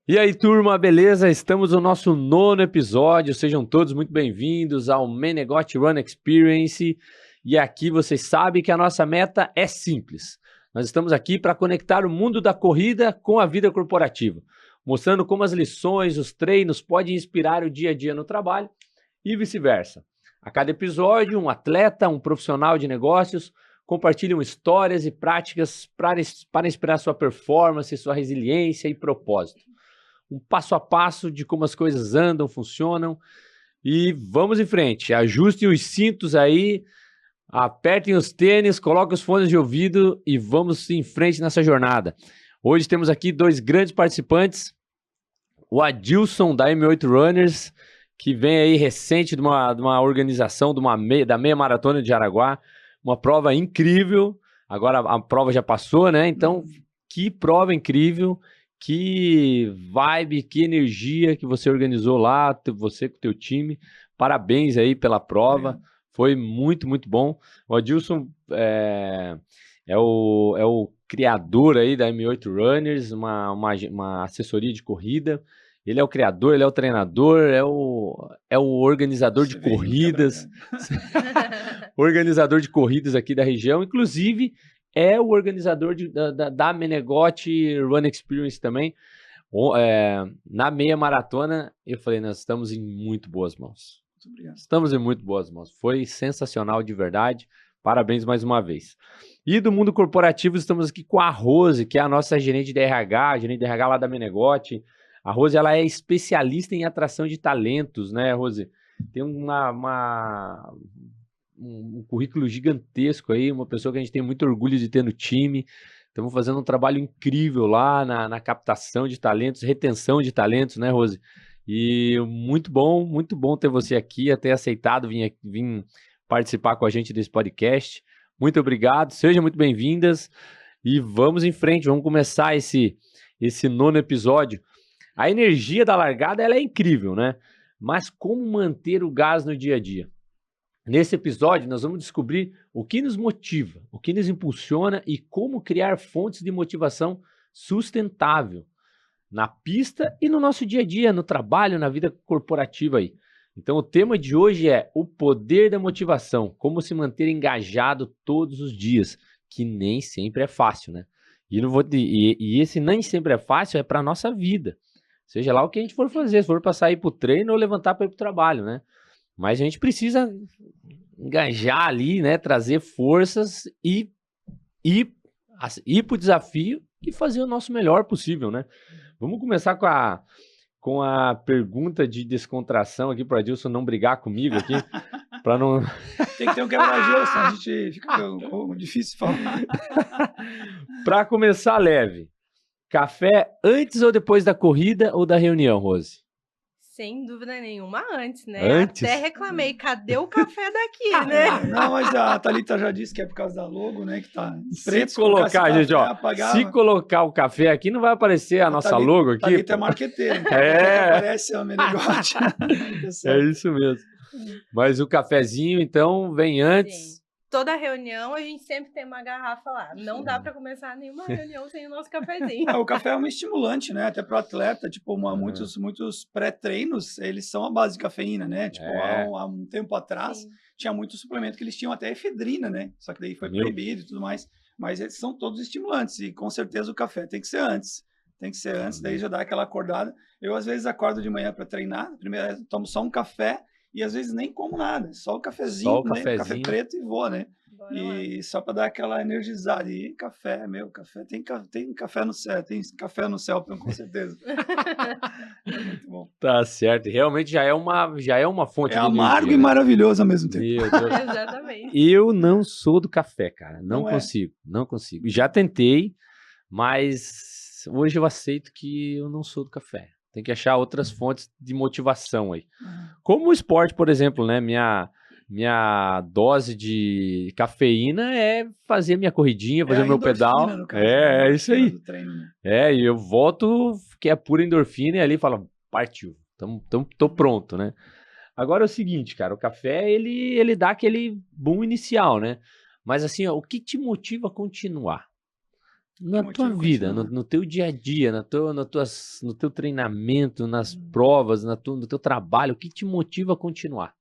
E aí, turma, beleza? Estamos no nosso 9º episódio. Sejam todos muito bem-vindos ao Menegote Run Experience. E aqui vocês sabem que a nossa meta é simples. Nós estamos aqui para conectar o mundo da corrida com a vida corporativa, mostrando como as lições, os treinos podem inspirar o dia a dia no trabalho e vice-versa. A cada episódio, um atleta, um profissional de negócios compartilham histórias e práticas para inspirar sua performance, sua resiliência e propósito. Um passo a passo de como as coisas andam, funcionam. E vamos em frente. Ajustem os cintos aí, apertem os tênis, coloquem os fones de ouvido e vamos em frente nessa jornada. Hoje temos aqui dois grandes participantes. O Adilson, da M8 Runners, que vem aí recente de uma organização da meia maratona de Jaraguá. Uma prova incrível. Agora a prova já passou, né? Então, que prova incrível. Que vibe, que energia que você organizou lá, você com o teu time. Parabéns aí pela prova. Obrigado. Foi muito, muito bom. O Adilson é o criador aí da M8 Runners, uma assessoria de corrida. Ele é o criador, ele é o treinador, é o organizador de corridas. Organizador de corridas aqui da região. Inclusive, é o organizador da Menegote Run Experience também. Na meia maratona, eu falei, nós estamos em muito boas mãos. Muito obrigado. Estamos em muito boas mãos. Foi sensacional de verdade. Parabéns mais uma vez. E do mundo corporativo, estamos aqui com a Rose, que é a nossa gerente de RH lá da Menegote. A Rose, ela é especialista em atração de talentos, né, Rose? Tem um currículo gigantesco aí, uma pessoa que a gente tem muito orgulho de ter no time. Estamos fazendo um trabalho incrível lá na captação de talentos, retenção de talentos, né, Rose? E muito bom ter você aqui, ter aceitado vir participar com a gente desse podcast. Muito obrigado, sejam muito bem-vindas e vamos em frente, vamos começar esse 9º episódio. A energia da largada, ela é incrível, né? Mas como manter o gás no dia a dia? Nesse episódio, nós vamos descobrir o que nos motiva, o que nos impulsiona e como criar fontes de motivação sustentável na pista e no nosso dia a dia, no trabalho, na vida corporativa aí. Então, o tema de hoje é o poder da motivação, como se manter engajado todos os dias, que nem sempre é fácil, né? E esse nem sempre é fácil é para a nossa vida, seja lá o que a gente for fazer, se for para sair para o treino ou levantar para ir para o trabalho, né? Mas a gente precisa engajar ali, né? Trazer forças e ir para o desafio e fazer o nosso melhor possível, né? Vamos começar com a pergunta de descontração aqui para Adilson não brigar comigo aqui, para não... Tem que ter um quebra-gelo, senão a gente fica um pouco difícil falar. Para começar leve, café antes ou depois da corrida ou da reunião, Rose? Sem dúvida nenhuma, antes, né? Antes? Até reclamei, cadê o café daqui, né? Não, mas a Thalita já disse que é por causa da logo, né? Que tá preto. Se colocar, gente, ó, se colocar o café aqui, não vai aparecer a nossa logo aqui. Thalita é marqueteira, então aparece o Menegote. É isso mesmo. Mas o cafezinho, então, vem antes. Sim. Toda reunião a gente sempre tem uma garrafa lá. Não dá para começar nenhuma reunião sem o nosso cafezinho. O café é um estimulante, né? Até para o atleta, tipo, muitos pré-treinos, eles são a base de cafeína, né? Tipo, há um tempo atrás, tinha muito suplemento que eles tinham até efedrina, né? Só que daí foi proibido e tudo mais. Mas eles são todos estimulantes e com certeza o café tem que ser antes. Tem que ser antes, daí já dá aquela acordada. Eu, às vezes, acordo de manhã para treinar. Primeiro, tomo só um café. E às vezes nem como nada, só o cafezinho, só o né? Café preto e vou, né? E só para dar aquela energizada. E café, café. Tem café no céu, tem café no céu, com certeza. É muito bom. Tá certo. Realmente já é uma fonte de energia. É amargo e maravilhoso ao mesmo tempo. Meu Deus. Exatamente. Eu não sou do café, cara. Não consigo. Já tentei, mas hoje eu aceito que eu não sou do café. Tem que achar outras fontes de motivação aí. Como o esporte, por exemplo, né? Minha dose de cafeína é fazer minha corridinha, fazer meu pedal. É isso aí. Treino, né? E eu volto, que é pura endorfina, e ali fala, partiu, tô pronto, né? Agora é o seguinte, cara, o café, ele dá aquele boom inicial, né? Mas assim, ó, o que te motiva a continuar? Na tua vida, no teu dia a dia, no teu treinamento, nas provas, no teu trabalho, o que te motiva a continuar?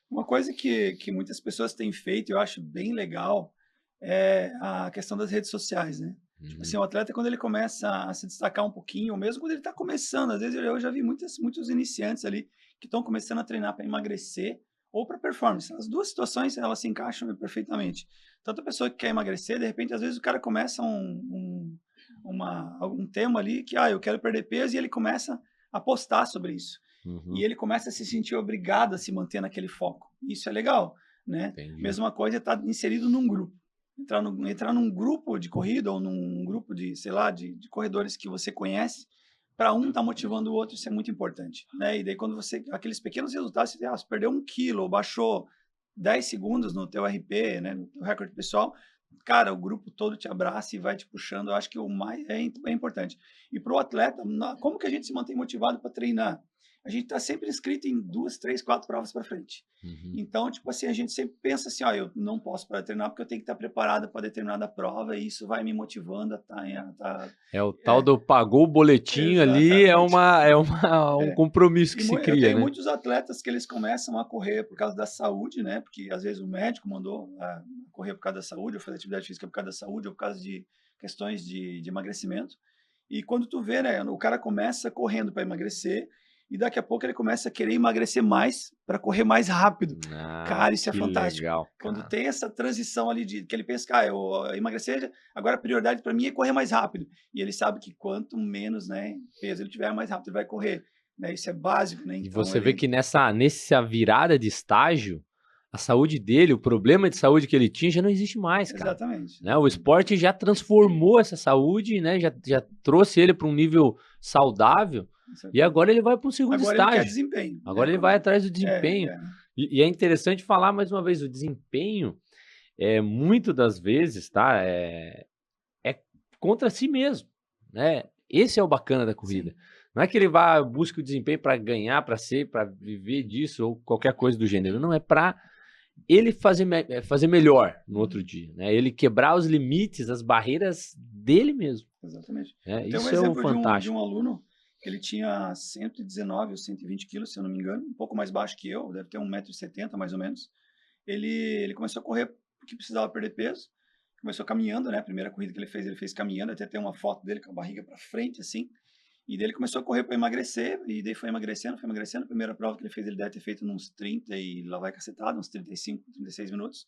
Uma coisa que muitas pessoas têm feito, eu acho bem legal, é a questão das redes sociais, né? Tipo assim, o atleta, quando ele começa a se destacar um pouquinho, ou mesmo quando ele está começando, às vezes eu já vi muitos iniciantes ali que estão começando a treinar para emagrecer ou para performance. As duas situações, elas se encaixam perfeitamente. Tanto a pessoa que quer emagrecer, de repente, às vezes o cara começa um tema ali que, eu quero perder peso, e ele começa a postar sobre isso. E ele começa a se sentir obrigado a se manter naquele foco. Isso é legal, né? Entendi. Mesma coisa é estar inserido num grupo. Entrar num grupo de corrida ou num grupo de, sei lá, de corredores que você conhece, para um estar motivando o outro, isso é muito importante, né? E daí quando aqueles pequenos resultados, você perdeu 1 quilo ou baixou 10 segundos no teu RP, né, no teu recorde pessoal, cara, o grupo todo te abraça e vai te puxando. Eu acho que o mais é importante. E para o atleta, como que a gente se mantém motivado para treinar? A gente está sempre inscrito em 2, 3, 4 provas para frente. Então, tipo assim, a gente sempre pensa assim, eu não posso parar de treinar porque eu tenho que estar preparado para determinada prova, e isso vai me motivando a estar... É o tal do pagou o boletinho ali, um compromisso que se cria, né? Eu tenho muitos atletas que eles começam a correr por causa da saúde, né? Porque às vezes o médico mandou correr por causa da saúde, ou fazer atividade física por causa da saúde, ou por causa de questões de emagrecimento. E quando tu vê, né, o cara começa correndo para emagrecer, e daqui a pouco ele começa a querer emagrecer mais para correr mais rápido. Cara, isso é fantástico. Legal, quando tem essa transição ali que ele pensa que eu emagrecer, agora a prioridade para mim é correr mais rápido. E ele sabe que quanto menos, né, peso ele tiver, mais rápido ele vai correr. Né? Isso é básico, né? E então, você vê que nessa virada de estágio, a saúde dele, o problema de saúde que ele tinha já não existe mais, cara. Exatamente. Né? O esporte já transformou essa saúde, né? Já trouxe ele para um nível saudável. E agora ele vai para um segundo estágio. Agora ele quer desempenho. Agora ele vai atrás do desempenho. E é interessante falar mais uma vez, o desempenho, muito das vezes, tá? É contra si mesmo, né? Esse é o bacana da corrida. Sim. Não é que ele busca o desempenho para ganhar, para viver disso ou qualquer coisa do gênero. Não, é para ele fazer melhor no outro dia, né? Ele quebrar os limites, as barreiras dele mesmo. Exatamente. Isso é fantástico. De um aluno que ele tinha 119 ou 120 quilos, se eu não me engano, um pouco mais baixo que eu, deve ter 1,70 m mais ou menos. Ele começou a correr porque precisava perder peso, começou caminhando, né? A primeira corrida que ele fez caminhando, até tem uma foto dele com a barriga para frente, assim. E daí ele começou a correr para emagrecer, e daí foi emagrecendo. A primeira prova que ele fez, ele deve ter feito uns 30 e lá vai cacetado, uns 35, 36 minutos.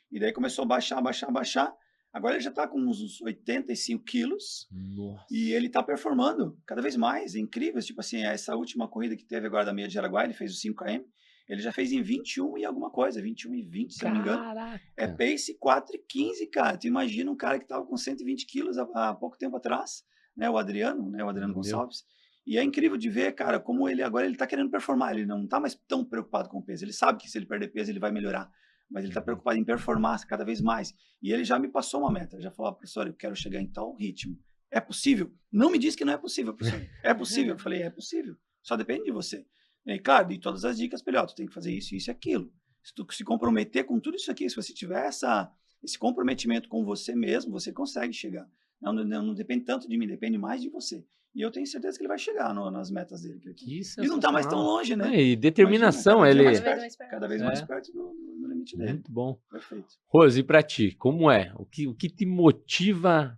E daí começou a baixar. Agora ele já está com uns 85 quilos. Nossa. E ele está performando cada vez mais. É incrível. Tipo assim, essa última corrida que teve agora da meia de Jaraguá, ele fez o 5 km. Ele já fez em 21 e alguma coisa, 21 e 20, se eu não me engano. É pace 4 e 15, cara. Tu imagina um cara que estava com 120 quilos há pouco tempo atrás, né? O Adriano Gonçalves. E é incrível de ver, cara, como ele agora está querendo performar. Ele não está mais tão preocupado com o peso. Ele sabe que se ele perder peso, ele vai melhorar. Mas ele está preocupado em performar cada vez mais. E ele já me passou uma meta. Já falou, professor, eu quero chegar em tal ritmo. É possível? Não me diz que não é possível, professor. É possível. Eu falei, é possível. Só depende de você. E, claro, de todas as dicas para ele, tu tem que fazer isso, isso e aquilo. Se tu se comprometer com tudo isso aqui, se você tiver esse comprometimento com você mesmo, você consegue chegar. Não depende tanto de mim, depende mais de você. E eu tenho certeza que ele vai chegar nas metas dele. E não está mais tão longe, né? E determinação, imagina, cada vez mais perto do limite dele. Muito bom. Perfeito. Rose, e para ti, como é? O que te motiva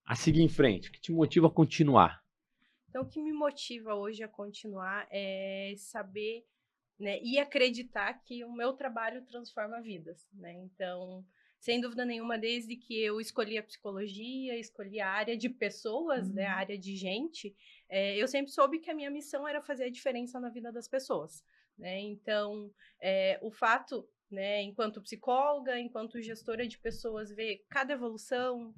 a seguir em frente? O que te motiva a continuar? Então, o que me motiva hoje a continuar é saber, né, e acreditar que o meu trabalho transforma vidas, né? Então, sem dúvida nenhuma, desde que eu escolhi a psicologia, escolhi a área de pessoas, né, a área de gente, eu sempre soube que a minha missão era fazer a diferença na vida das pessoas, né? Então, o fato, né, enquanto psicóloga, enquanto gestora de pessoas, ver cada evolução,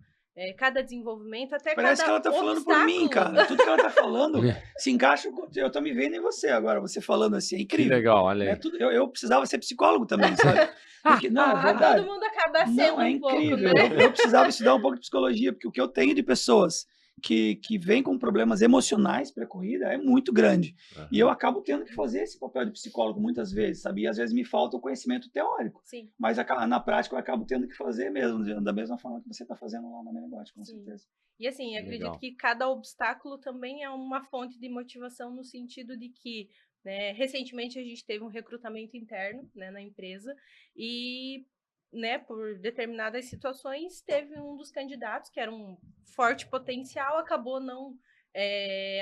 cada desenvolvimento, até parece cada que ela tá falando por mim, cara. Tudo que ela tá falando se encaixa. Eu tô me vendo em você agora, você falando assim, é incrível. Que legal, olha aí. Eu precisava ser psicólogo também, sabe? Porque, não, é verdade. Todo mundo acaba sendo é um pouco, incrível. né? Eu precisava estudar um pouco de psicologia, porque o que eu tenho de pessoas que vem com problemas emocionais para a corrida é muito grande. Uhum. E eu acabo tendo que fazer esse papel de psicólogo muitas vezes, sabe? E às vezes me falta o conhecimento teórico. Sim. Mas na prática eu acabo tendo que fazer mesmo, da mesma forma que você está fazendo lá na Menegote, com certeza. E assim, acredito Legal. que cada obstáculo também é uma fonte de motivação no sentido de que, né, recentemente a gente teve um recrutamento interno, né, na empresa e, né, por determinadas situações, teve um dos candidatos que era um forte potencial, acabou não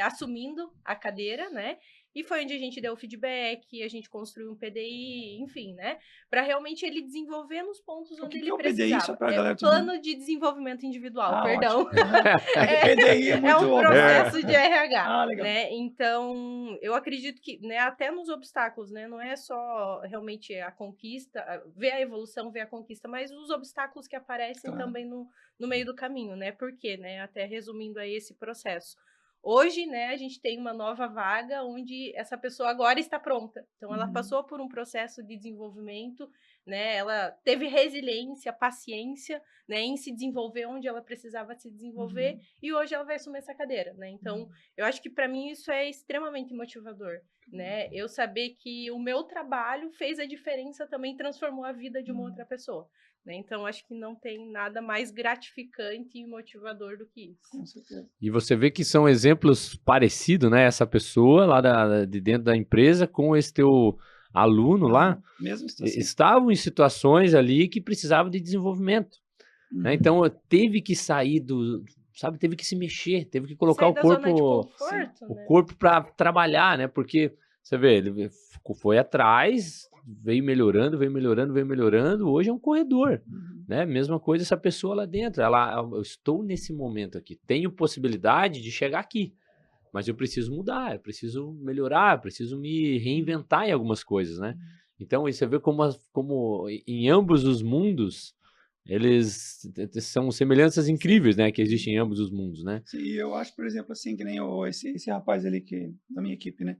assumindo a cadeira, né? E foi onde a gente deu o feedback, a gente construiu um PDI, enfim, né? Para realmente ele desenvolver nos pontos onde ele precisava. PDI, só pra galera plano de desenvolvimento individual, perdão. PDI é muito um processo de RH. Ah, legal. Né? Então, eu acredito que, né, até nos obstáculos, né, não é só realmente a conquista, ver a evolução, ver a conquista, mas os obstáculos que aparecem também no meio do caminho, né? Por quê, né? Até resumindo aí esse processo. Hoje, né, a gente tem uma nova vaga onde essa pessoa agora está pronta. Então, ela passou por um processo de desenvolvimento, né? Ela teve resiliência, paciência, né, em se desenvolver onde ela precisava se desenvolver e hoje ela vai assumir essa cadeira, né? Então, eu acho que para mim isso é extremamente motivador, né? Eu saber que o meu trabalho fez a diferença, também transformou a vida de uma outra pessoa. Né? Então, acho que não tem nada mais gratificante e motivador do que isso. Com certeza. E você vê que são exemplos parecidos, né? Essa pessoa lá de dentro da empresa com esse teu aluno lá, mesmo situação. Estavam em situações ali que precisavam de desenvolvimento. Né? Então, teve que sair teve que se mexer, teve que colocar o corpo para trabalhar, né? Porque, você vê, ele foi atrás, veio melhorando, hoje é um corredor, né? Mesma coisa essa pessoa lá dentro, eu estou nesse momento aqui, tenho possibilidade de chegar aqui, mas eu preciso mudar, eu preciso melhorar, eu preciso me reinventar em algumas coisas, né? Então, você vê como em ambos os mundos, eles são semelhanças incríveis, né? Que existem em ambos os mundos, né? Sim, eu acho, por exemplo, assim, que nem esse rapaz ali da minha equipe, né?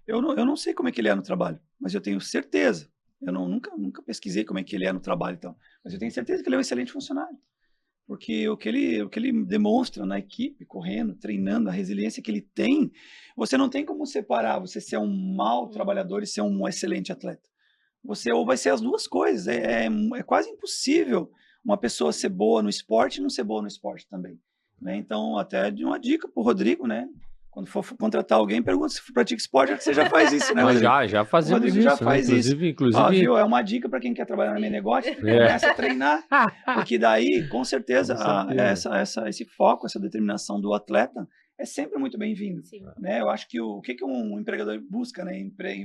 Eu não sei como é que ele é no trabalho, mas eu tenho certeza. Eu nunca pesquisei como é que ele é no trabalho e tal, mas eu tenho certeza que ele é um excelente funcionário. Porque o que ele demonstra na equipe, correndo, treinando, a resiliência que ele tem, você não tem como separar você ser um mau trabalhador e ser um excelente atleta. Você ou vai ser as duas coisas. É quase impossível uma pessoa ser boa no esporte e não ser boa no esporte também. Né? Então, até de uma dica para o Rodrigo, né? Quando for contratar alguém, pergunta se pratica esporte, que você já faz isso, né, Rodrigo? Já fazemos Rodrigo isso. Já faz isso. Inclusive... viu? É uma dica para quem quer trabalhar no meu negócio, começa a treinar, porque daí, com certeza, esse foco, essa determinação do atleta é sempre muito bem-vindo. Né? Eu acho que o que um empregador busca, né?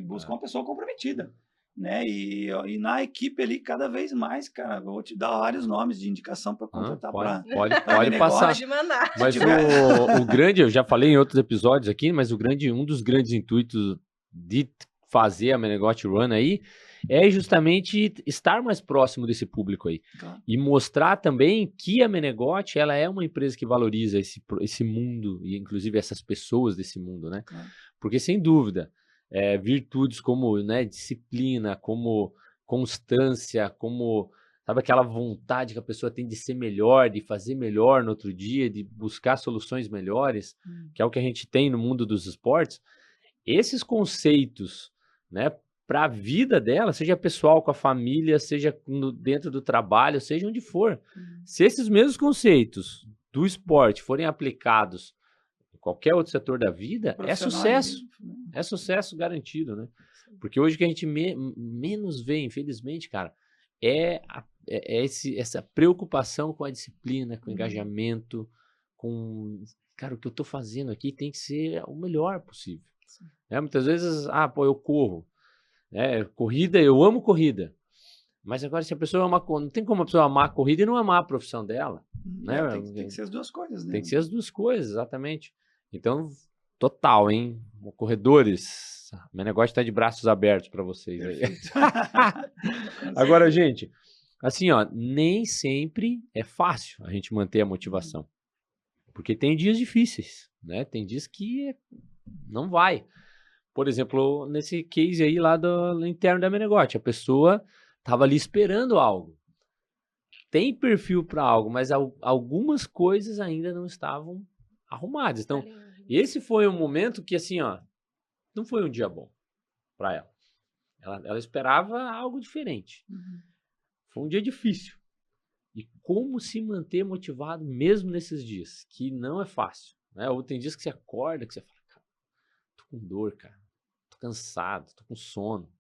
Busca uma pessoa comprometida. Né? E na equipe ali, cada vez mais, cara, eu vou te dar vários nomes de indicação para contratar pode passar. Pode mandar. Mas o grande, eu já falei em outros episódios aqui, mas um dos grandes intuitos de fazer a Menegote Run aí é justamente estar mais próximo desse público aí. Claro. E mostrar também que a Menegote, ela é uma empresa que valoriza esse mundo e inclusive essas pessoas desse mundo, né? Claro. Porque sem dúvida, virtudes como, né, disciplina, como constância, como, sabe, aquela vontade que a pessoa tem de ser melhor, de fazer melhor no outro dia, de buscar soluções melhores, que é o que a gente tem no mundo dos esportes. Esses conceitos, né, para a vida dela, seja pessoal, com a família, seja dentro do trabalho, seja onde for. Se esses mesmos conceitos do esporte forem aplicados qualquer outro setor da vida, é sucesso. É sucesso garantido, né? Porque hoje o que a gente menos vê, infelizmente, cara, essa preocupação com a disciplina, com o engajamento, com... Cara, o que eu tô fazendo aqui tem que ser o melhor possível. Muitas vezes, eu corro. Corrida, eu amo corrida. Mas agora, se a pessoa ama... Não tem como a pessoa amar a corrida e não amar a profissão dela. Né? Tem que ser as duas coisas, né? Tem que ser as duas coisas, exatamente. Então, total, hein? Corredores, meu negócio está de braços abertos para vocês aí. Agora, gente, assim, ó, nem sempre é fácil a gente manter a motivação. Porque tem dias difíceis, né? Tem dias que não vai. Por exemplo, nesse case aí lá do interno da Menegote, a pessoa estava ali esperando algo. Tem perfil para algo, mas algumas coisas ainda não estavam arrumadas. Então, esse foi um momento que, assim, ó, não foi um dia bom para ela. Ela esperava algo diferente. Foi um dia difícil. E como se manter motivado mesmo nesses dias, que não é fácil, né? Ou tem dias que você acorda, que você fala, cara, tô com dor, cara, tô cansado, tô com sono,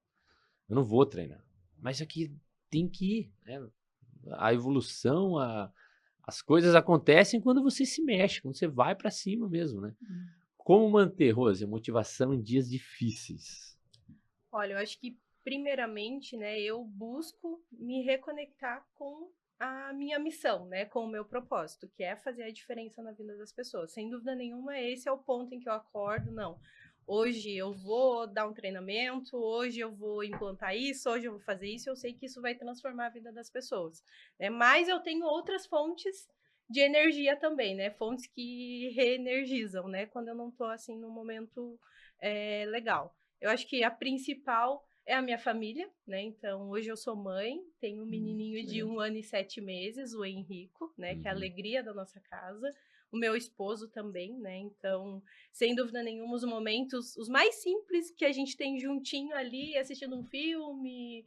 eu não vou treinar. Mas aqui tem que ir, né? A evolução, as coisas acontecem quando você se mexe, quando você vai para cima mesmo, né? Como manter, Rose, a motivação em dias difíceis? Olha, eu acho que primeiramente, né, eu busco me reconectar com a minha missão, né, com o meu propósito, que é fazer a diferença na vida das pessoas. Sem dúvida nenhuma, esse é o ponto em que eu acordo, não. Hoje eu vou dar um treinamento, hoje eu vou implantar isso, hoje eu vou fazer isso, eu sei que isso vai transformar a vida das pessoas, né? Mas eu tenho outras fontes de energia também, né? Fontes que reenergizam, né? Quando eu não tô, assim, num momento legal. Eu acho que a principal é a minha família, né? Então, hoje eu sou mãe, tenho um menininho de 1 ano e 7 meses, o Henrico, né? Que é a alegria da nossa casa. O meu esposo também, né? Então, sem dúvida nenhuma, os momentos, os mais simples que a gente tem juntinho ali, assistindo um filme,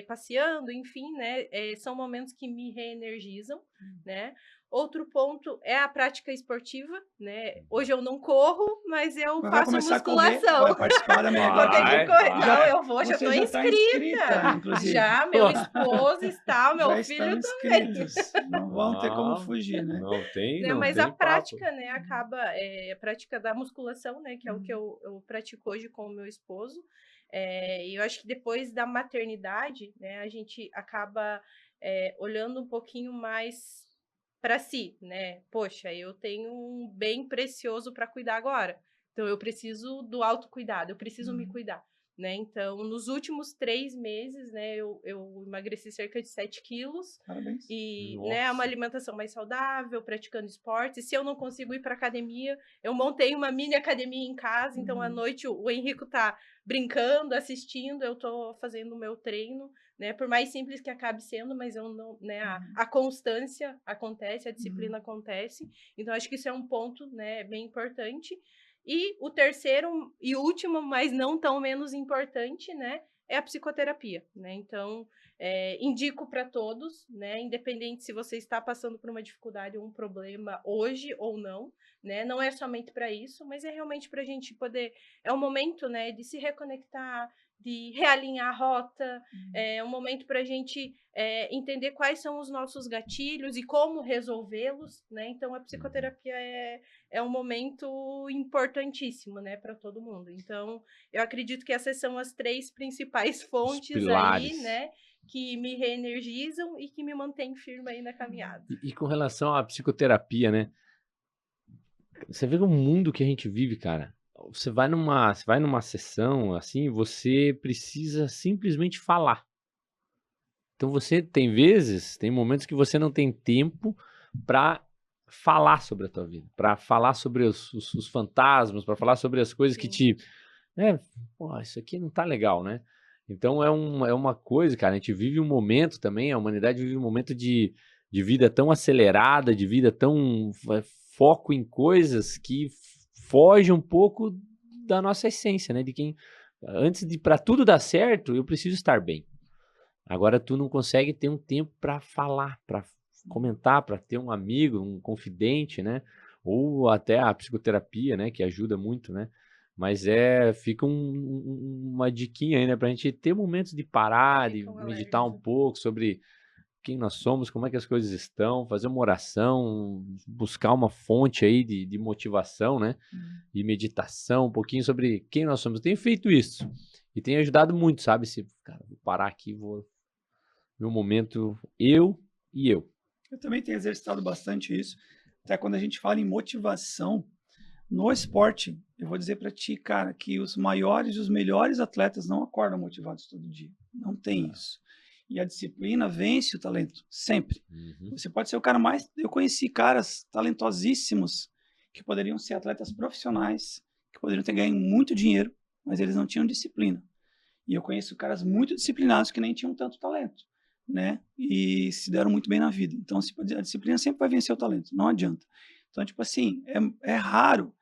passeando, enfim, né? São momentos que me reenergizam, né? Outro ponto é a prática esportiva, né? Hoje eu não corro, mas eu faço musculação. Vai participar da minha Vou ter que correr. Não, eu vou, já estou inscrita, inclusive. Já, meu esposo está, meu já filho também. Não vão ter como fugir, né? Não tem, né? não Mas tem a prática, papo. né, acaba, a prática da musculação, né, que é o que eu pratico hoje com o meu esposo. E eu acho que depois da maternidade, né, a gente acaba olhando um pouquinho mais para si, né? Poxa, eu tenho um bem precioso para cuidar agora. Então, eu preciso do autocuidado, eu preciso me cuidar, né? Então, nos últimos 3 meses, né, eu emagreci cerca de 7 quilos. Parabéns. E, né, uma alimentação mais saudável, praticando esporte. Se eu não consigo ir para academia, eu montei uma mini academia em casa. Então, à noite, o Henrico tá brincando, assistindo, eu tô fazendo o meu treino, né? Por mais simples que acabe sendo, mas eu não, né? A constância acontece, a disciplina acontece. Então, acho que isso é um ponto, né, bem importante. E o terceiro e último, mas não tão menos importante, né, é a psicoterapia, né? Então, indico para todos, né? Independente se você está passando por uma dificuldade ou um problema hoje ou não, né? Não é somente para isso, mas é realmente para a gente poder. É um momento, né, de se reconectar, de realinhar a rota, é um momento para a gente entender quais são os nossos gatilhos e como resolvê-los, né? Então, a psicoterapia é um momento importantíssimo, né, para todo mundo. Então, eu acredito que essas são as 3 principais fontes aí, né, que me reenergizam e que me mantêm firme aí na caminhada. E com relação à psicoterapia, né? Você vê o mundo que a gente vive, cara. Você vai numa sessão, assim, você precisa simplesmente falar. Então você tem momentos que você não tem tempo para falar sobre a tua vida, para falar sobre os fantasmas, para falar sobre as coisas que te... pô, isso aqui não tá legal, né? Então é uma coisa, cara, a gente vive um momento também, a humanidade vive um momento de vida tão acelerada, de vida tão foco em coisas que foge um pouco da nossa essência, né? De quem, antes de para tudo dar certo, eu preciso estar bem. Agora tu não consegue ter um tempo para falar, para comentar, para ter um amigo, um confidente, né? Ou até a psicoterapia, né? Que ajuda muito, né? Mas fica uma diquinha aí, né? Pra gente ter momentos de parar, de meditar um pouco sobre quem nós somos, como é que as coisas estão, fazer uma oração, buscar uma fonte aí de motivação, né? E meditação, um pouquinho sobre quem nós somos. Eu tenho feito isso e tem ajudado muito, sabe? Cara, vou parar aqui, meu momento, eu e eu. Eu também tenho exercitado bastante isso. Até quando a gente fala em motivação, no esporte, eu vou dizer para ti, cara, que os maiores e os melhores atletas não acordam motivados todo dia. Não tem isso. E a disciplina vence o talento, sempre. Você pode ser o cara mais... Eu conheci caras talentosíssimos que poderiam ser atletas profissionais, que poderiam ter ganho muito dinheiro, mas eles não tinham disciplina. E eu conheço caras muito disciplinados que nem tinham tanto talento, né? E se deram muito bem na vida. Então, a disciplina sempre vai vencer o talento, não adianta. Então, tipo assim, é raro.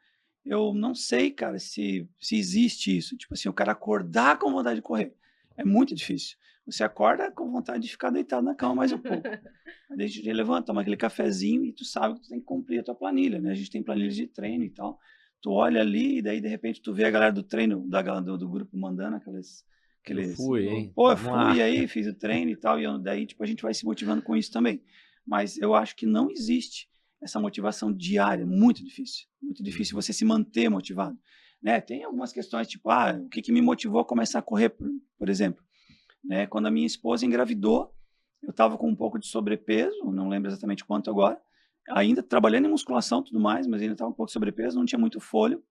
Eu não sei, cara, se existe isso. Tipo assim, o cara acordar com vontade de correr. É muito difícil. Você acorda com vontade de ficar deitado na cama mais um pouco. Aí a gente levanta, toma aquele cafezinho e tu sabe que tu tem que cumprir a tua planilha, né? A gente tem planilha de treino e tal. Tu olha ali e daí, de repente, tu vê a galera do treino, do grupo mandando aqueles... Eu fui, hein? Pô, eu Vamos lá. fui aí, fiz o treino e tal. E daí, tipo, a gente vai se motivando com isso também. Mas eu acho que não existe essa motivação diária, muito difícil você se manter motivado, né? Tem algumas questões, tipo, o que me motivou a começar a correr, por exemplo, né? Quando a minha esposa engravidou, eu estava com um pouco de sobrepeso, não lembro exatamente quanto agora, ainda trabalhando em musculação e tudo mais, mas ainda estava um pouco de sobrepeso, não tinha muito fôlego,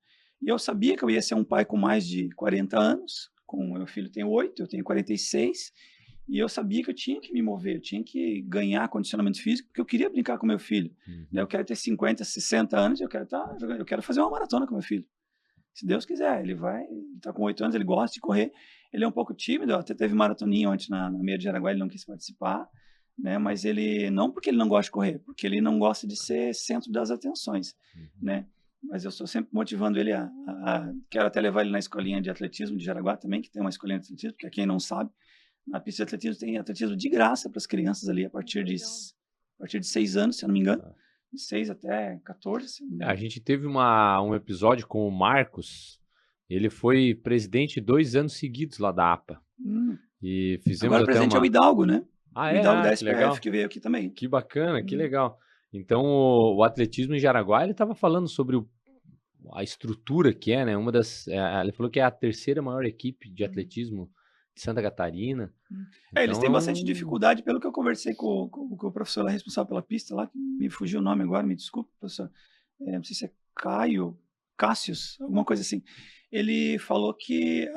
e eu sabia que eu ia ser um pai com mais de 40 anos, meu filho tem 8, eu tenho 46, e eu sabia que eu tinha que me mover, eu tinha que ganhar condicionamento físico, porque eu queria brincar com meu filho. Né? Eu quero ter 50, 60 anos, eu quero fazer uma maratona com meu filho. Se Deus quiser, ele tá com 8 anos, ele gosta de correr. Ele é um pouco tímido, até teve maratoninha antes na meia de Jaraguá, ele não quis participar, né? Mas ele, não porque ele não gosta de correr, porque ele não gosta de ser centro das atenções, né? Mas eu estou sempre motivando ele quero até levar ele na escolinha de atletismo de Jaraguá também, que tem uma escolinha de atletismo, porque quem não sabe, na pista de atletismo tem atletismo de graça para as crianças ali a partir de 6 anos, se eu não me engano. De 6 até 14. Se não me engano. A gente teve um episódio com o Marcos. Ele foi presidente 2 anos seguidos lá da APA. E fizemos agora o presidente é o Hidalgo, né? Ah, o Hidalgo da SPF, que veio aqui também. Que bacana, que legal. Então, o atletismo em Jaraguá, ele estava falando sobre a estrutura que é, né? Ele falou que é a 3ª maior equipe de atletismo de Santa Catarina. Eles têm bastante dificuldade, pelo que eu conversei com o professor lá, responsável pela pista lá, que me fugiu o nome agora, me desculpe, professor. Não sei se é Cássius, alguma coisa assim. Ele falou que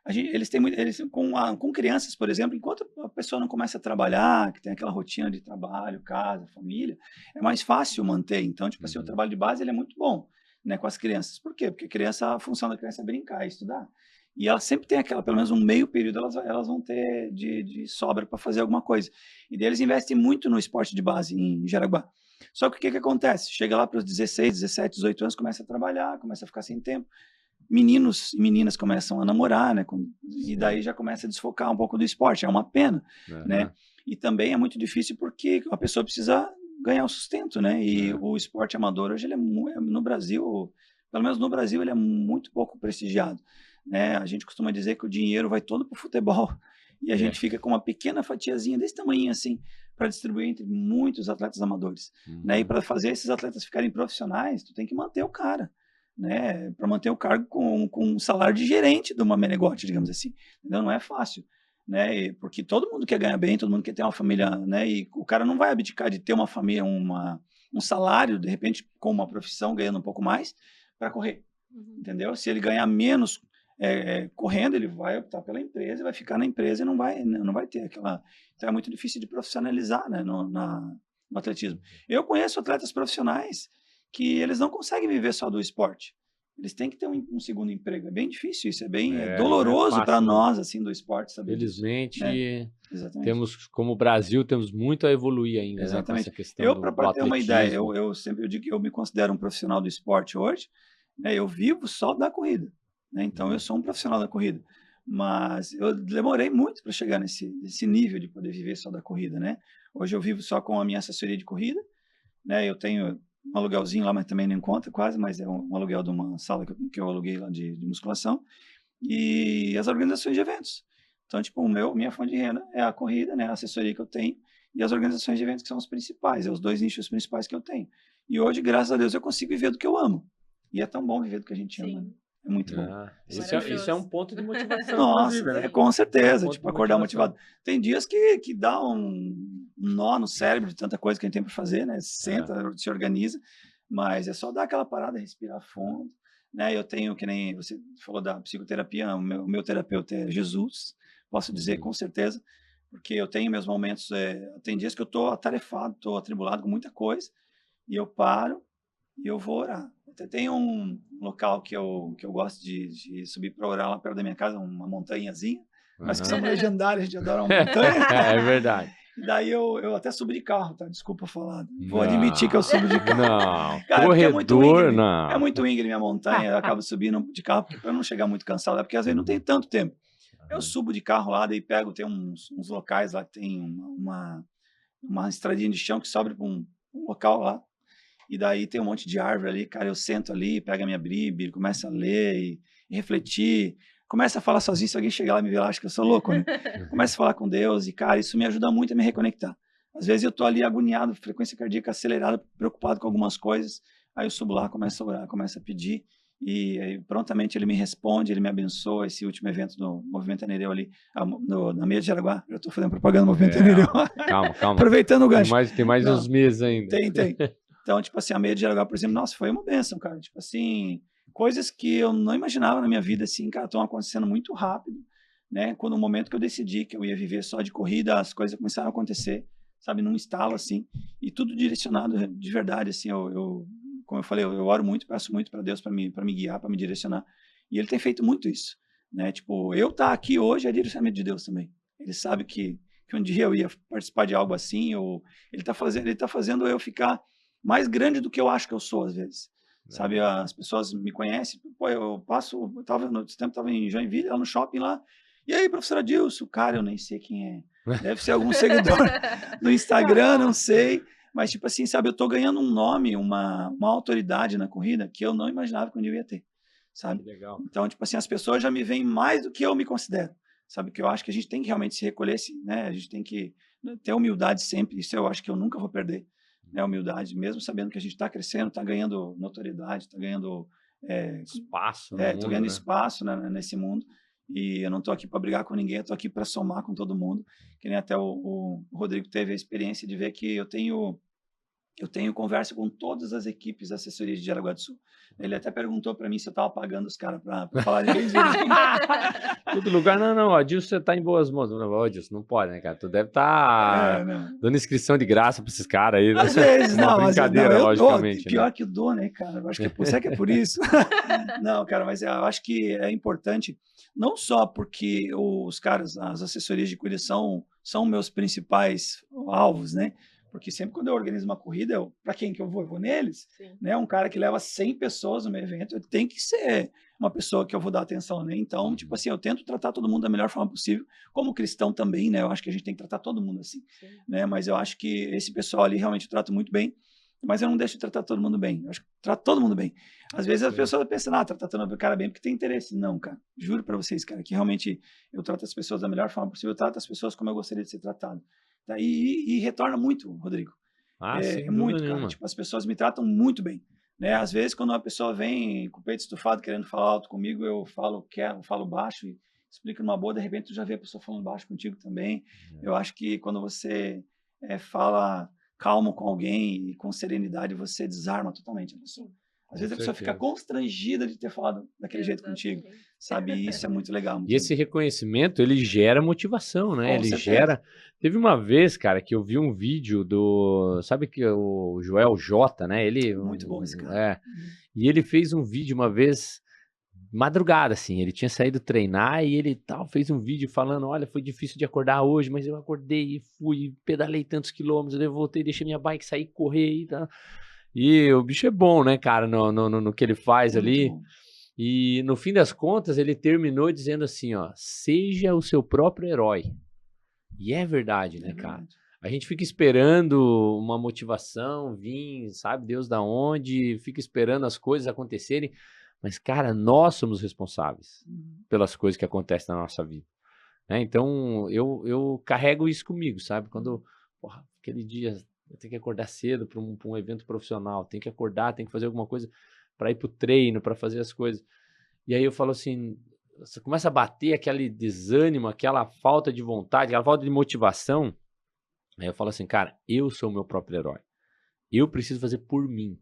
eles têm muito, com crianças, por exemplo, enquanto a pessoa não começa a trabalhar, que tem aquela rotina de trabalho, casa, família, é mais fácil manter. Então, tipo assim, o trabalho de base ele é muito bom, né, com as crianças. Por quê? Porque a função da criança é brincar, é estudar. E ela sempre tem pelo menos um meio período, elas vão ter de sobra para fazer alguma coisa. E daí eles investem muito no esporte de base em Jaraguá. Só que o que acontece? Chega lá para os 16, 17, 18 anos, começa a trabalhar, começa a ficar sem tempo. Meninos e meninas começam a namorar, né? E daí já começa a desfocar um pouco do esporte. É uma pena, né? E também é muito difícil porque a pessoa precisa ganhar o sustento, né? E o esporte amador hoje, ele no Brasil, pelo menos no Brasil, ele é muito pouco prestigiado. Né? A gente costuma dizer que o dinheiro vai todo para o futebol e a gente fica com uma pequena fatiazinha desse tamanho assim para distribuir entre muitos atletas amadores, né? E para fazer esses atletas ficarem profissionais, tu tem que manter o cara, né? Para manter o cargo com um salário de gerente de uma Menegote, digamos assim. Então, não é fácil, né? Porque todo mundo quer ganhar bem, todo mundo quer ter uma família, né? E o cara não vai abdicar de ter uma família, um salário, de repente, com uma profissão, ganhando um pouco mais, para correr, entendeu? Se ele ganhar menos correndo, ele vai optar pela empresa, vai ficar na empresa e não vai ter aquela... Então é muito difícil de profissionalizar, né, no atletismo. Eu conheço atletas profissionais que eles não conseguem viver só do esporte. Eles têm que ter um segundo emprego. É bem difícil isso, é bem doloroso para nós, assim, do esporte, saber Felizmente, disso, né? temos, como Brasil, temos muito a evoluir ainda, né, com essa questão para ter uma ideia, eu digo que eu me considero um profissional do esporte hoje, né, eu vivo só da corrida. Né? Então, eu sou um profissional da corrida, mas eu demorei muito para chegar nesse nível de poder viver só da corrida, né? Hoje eu vivo só com a minha assessoria de corrida, né? Eu tenho um aluguelzinho lá, mas também nem conta quase, mas é um aluguel de uma sala que eu aluguei lá de musculação e as organizações de eventos. Então, tipo, minha fonte de renda é a corrida, né? A assessoria que eu tenho e as organizações de eventos que são os principais, os 2 nichos principais que eu tenho. E hoje, graças a Deus, eu consigo viver do que eu amo. E é tão bom viver do que a gente ama, né? É muito bom. Isso é um ponto de motivação. Nossa, né? Com certeza. Tipo, acordar motivado. Tem dias que dá um nó no cérebro de tanta coisa que a gente tem para fazer, né? Senta, se organiza, mas é só dar aquela parada, respirar fundo. Né? Eu tenho, que nem você falou da psicoterapia, o meu terapeuta é Jesus, posso dizer com certeza, porque eu tenho meus momentos, tem dias que eu estou atarefado, estou atribulado com muita coisa, e eu paro e eu vou orar. Até tem um local que eu gosto de subir para orar lá perto da minha casa, uma montanhazinha. Mas que somos legendários, a gente adora uma montanha. É verdade. E daí eu até subo de carro, tá? Desculpa falar. Vou admitir que eu subo de carro. Não, Cara, corredor, não. É muito íngreme a montanha, eu acabo subindo de carro para não chegar muito cansado, porque às vezes não tem tanto tempo. Eu subo de carro lá, daí tem uns locais lá que tem uma estradinha de chão que sobe para um local lá. E daí tem um monte de árvore ali, cara, eu sento ali, pego a minha Bíblia, começo a ler e refletir, começo a falar sozinho, se alguém chegar lá e me ver lá, acho que eu sou louco, né? Começo a falar com Deus e, cara, isso me ajuda muito a me reconectar. Às vezes eu tô ali agoniado, frequência cardíaca acelerada, preocupado com algumas coisas, aí eu subo lá, começo a orar, começo a pedir, e aí, prontamente ele me responde, ele me abençoa. Esse último evento do Movimento Anereu ali, na Meia de Jaraguá, já estou fazendo propaganda do Movimento Anereu. Calma. Aproveitando o gancho. Tem mais uns meses ainda. Tem. Então, tipo assim, a Meia de Jaraguá, por exemplo, nossa, foi uma bênção, cara. Tipo assim, coisas que eu não imaginava na minha vida, assim, cara, estão acontecendo muito rápido, né? Quando o momento que eu decidi que eu ia viver só de corrida, as coisas começaram a acontecer, sabe, num estalo, assim, e tudo direcionado de verdade, assim, como eu falei, eu oro muito, peço muito para Deus para me guiar, para me direcionar. E ele tem feito muito isso, né? Tipo, eu estar aqui hoje é direcionamento de Deus também. Ele sabe que um dia eu ia participar de algo assim, ou ele tá fazendo eu ficar mais grande do que eu acho que eu sou, às vezes. Sabe, as pessoas me conhecem, pô, no tempo estava em Joinville, lá no shopping lá, e aí, professor Adilson, cara, eu nem sei quem é. Deve ser algum seguidor no Instagram, não sei. Mas, tipo assim, sabe, eu tô ganhando um nome, uma autoridade na corrida que eu não imaginava que um dia eu ia ter, sabe? Legal. Então, tipo assim, as pessoas já me veem mais do que eu me considero, sabe? Que eu acho que a gente tem que realmente se recolher, né? A gente tem que ter humildade sempre, isso eu acho que eu nunca vou perder, né? Humildade, mesmo sabendo que a gente está crescendo, está ganhando notoriedade, está ganhando espaço, tô ganhando espaço, né, nesse mundo. E eu não estou aqui para brigar com ninguém, eu estou aqui para somar com todo mundo. Que nem até o Rodrigo teve a experiência de ver que eu tenho conversa com todas as equipes da assessoria de Jaraguá do Sul. Ele até perguntou para mim se eu estava pagando os caras para falar de vez. Todo lugar, não, Adilson, você está em boas mãos. Não, Adilson, não pode, né, cara? Tu deve estar dando inscrição de graça para esses caras aí. Às vezes, não. Brincadeira, logicamente. Pior, né? Que eu dou, né, cara? Eu acho que será que é por isso? Não, cara, mas eu acho que é importante, não só porque os caras, as assessorias de corrida são meus principais alvos, né? Porque sempre quando eu organizo uma corrida, para quem que eu vou? Eu vou neles. Sim. Né? Um cara que leva 100 pessoas no meu evento, tem que ser uma pessoa que eu vou dar atenção, né? Então, tipo assim, eu tento tratar todo mundo da melhor forma possível, como cristão também, né? Eu acho que a gente tem que tratar todo mundo assim, né? Mas eu acho que esse pessoal ali realmente eu trato muito bem, mas eu não deixo de tratar todo mundo bem. Eu acho que trato todo mundo bem. Às vezes as pessoas pensam, tá tratando o cara bem porque tem interesse. Não, cara. Juro para vocês, cara, que realmente eu trato as pessoas da melhor forma possível, eu trato as pessoas como eu gostaria de ser tratado. Tá? E retorna muito, Rodrigo. Sim, muito, cara. Tipo, as pessoas me tratam muito bem. Né? Às vezes, quando uma pessoa vem com o peito estufado, querendo falar alto comigo, eu falo baixo e explico numa boa, de repente tu já vê a pessoa falando baixo contigo também. Eu acho que quando você fala calmo com alguém e com serenidade, você desarma totalmente a pessoa. Às vezes a pessoa fica constrangida de ter falado daquele jeito contigo, sabe? E isso é muito legal. Muito esse reconhecimento, ele gera motivação, né? Com ele certeza. gera... Teve uma vez, cara, que eu vi um vídeo sabe que o Joel J, né? Ele... Muito bom esse cara. E ele fez um vídeo uma vez, madrugada, assim. Ele tinha saído treinar e ele fez um vídeo falando, olha, foi difícil de acordar hoje, mas eu acordei e fui, pedalei tantos quilômetros, eu voltei, deixei minha bike sair, correr e tal... E o bicho é bom, né, cara, no que ele faz ali. Bom. E no fim das contas, ele terminou dizendo assim, ó, seja o seu próprio herói. E é verdade, né, cara? A gente fica esperando uma motivação vir, sabe, Deus da onde, fica esperando as coisas acontecerem. Mas, cara, nós somos responsáveis pelas coisas que acontecem na nossa vida. Né? Então, eu carrego isso comigo, sabe? Quando, aquele dia... Eu tenho que acordar cedo para um evento profissional, tenho que acordar, tenho que fazer alguma coisa para ir para o treino, para fazer as coisas. E aí eu falo assim, você começa a bater aquele desânimo, aquela falta de vontade, aquela falta de motivação. Aí eu falo assim, cara, eu sou o meu próprio herói. Eu preciso fazer por mim.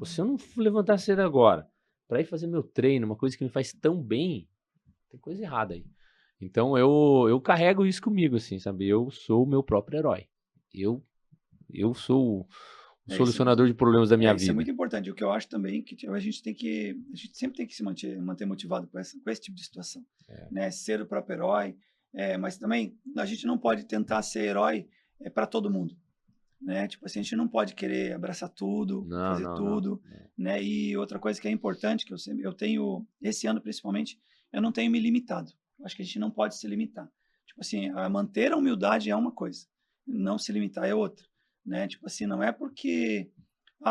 Se eu não levantar cedo agora para ir fazer meu treino, uma coisa que me faz tão bem, tem coisa errada aí. Então eu carrego isso comigo, assim, sabe? Eu sou o meu próprio herói. Eu sou o solucionador de problemas da minha vida. Isso é muito importante. O que eu acho também que a gente sempre tem que se manter motivado com esse tipo de situação. Né? Ser o próprio herói, mas também a gente não pode tentar ser herói é para todo mundo. Né? Tipo assim, a gente não pode querer abraçar tudo, fazer tudo, né? E outra coisa que é importante, que eu tenho, esse ano principalmente, eu não tenho me limitado. Acho que a gente não pode se limitar. Tipo assim, manter a humildade é uma coisa, não se limitar é outra, né? Tipo assim, não é porque,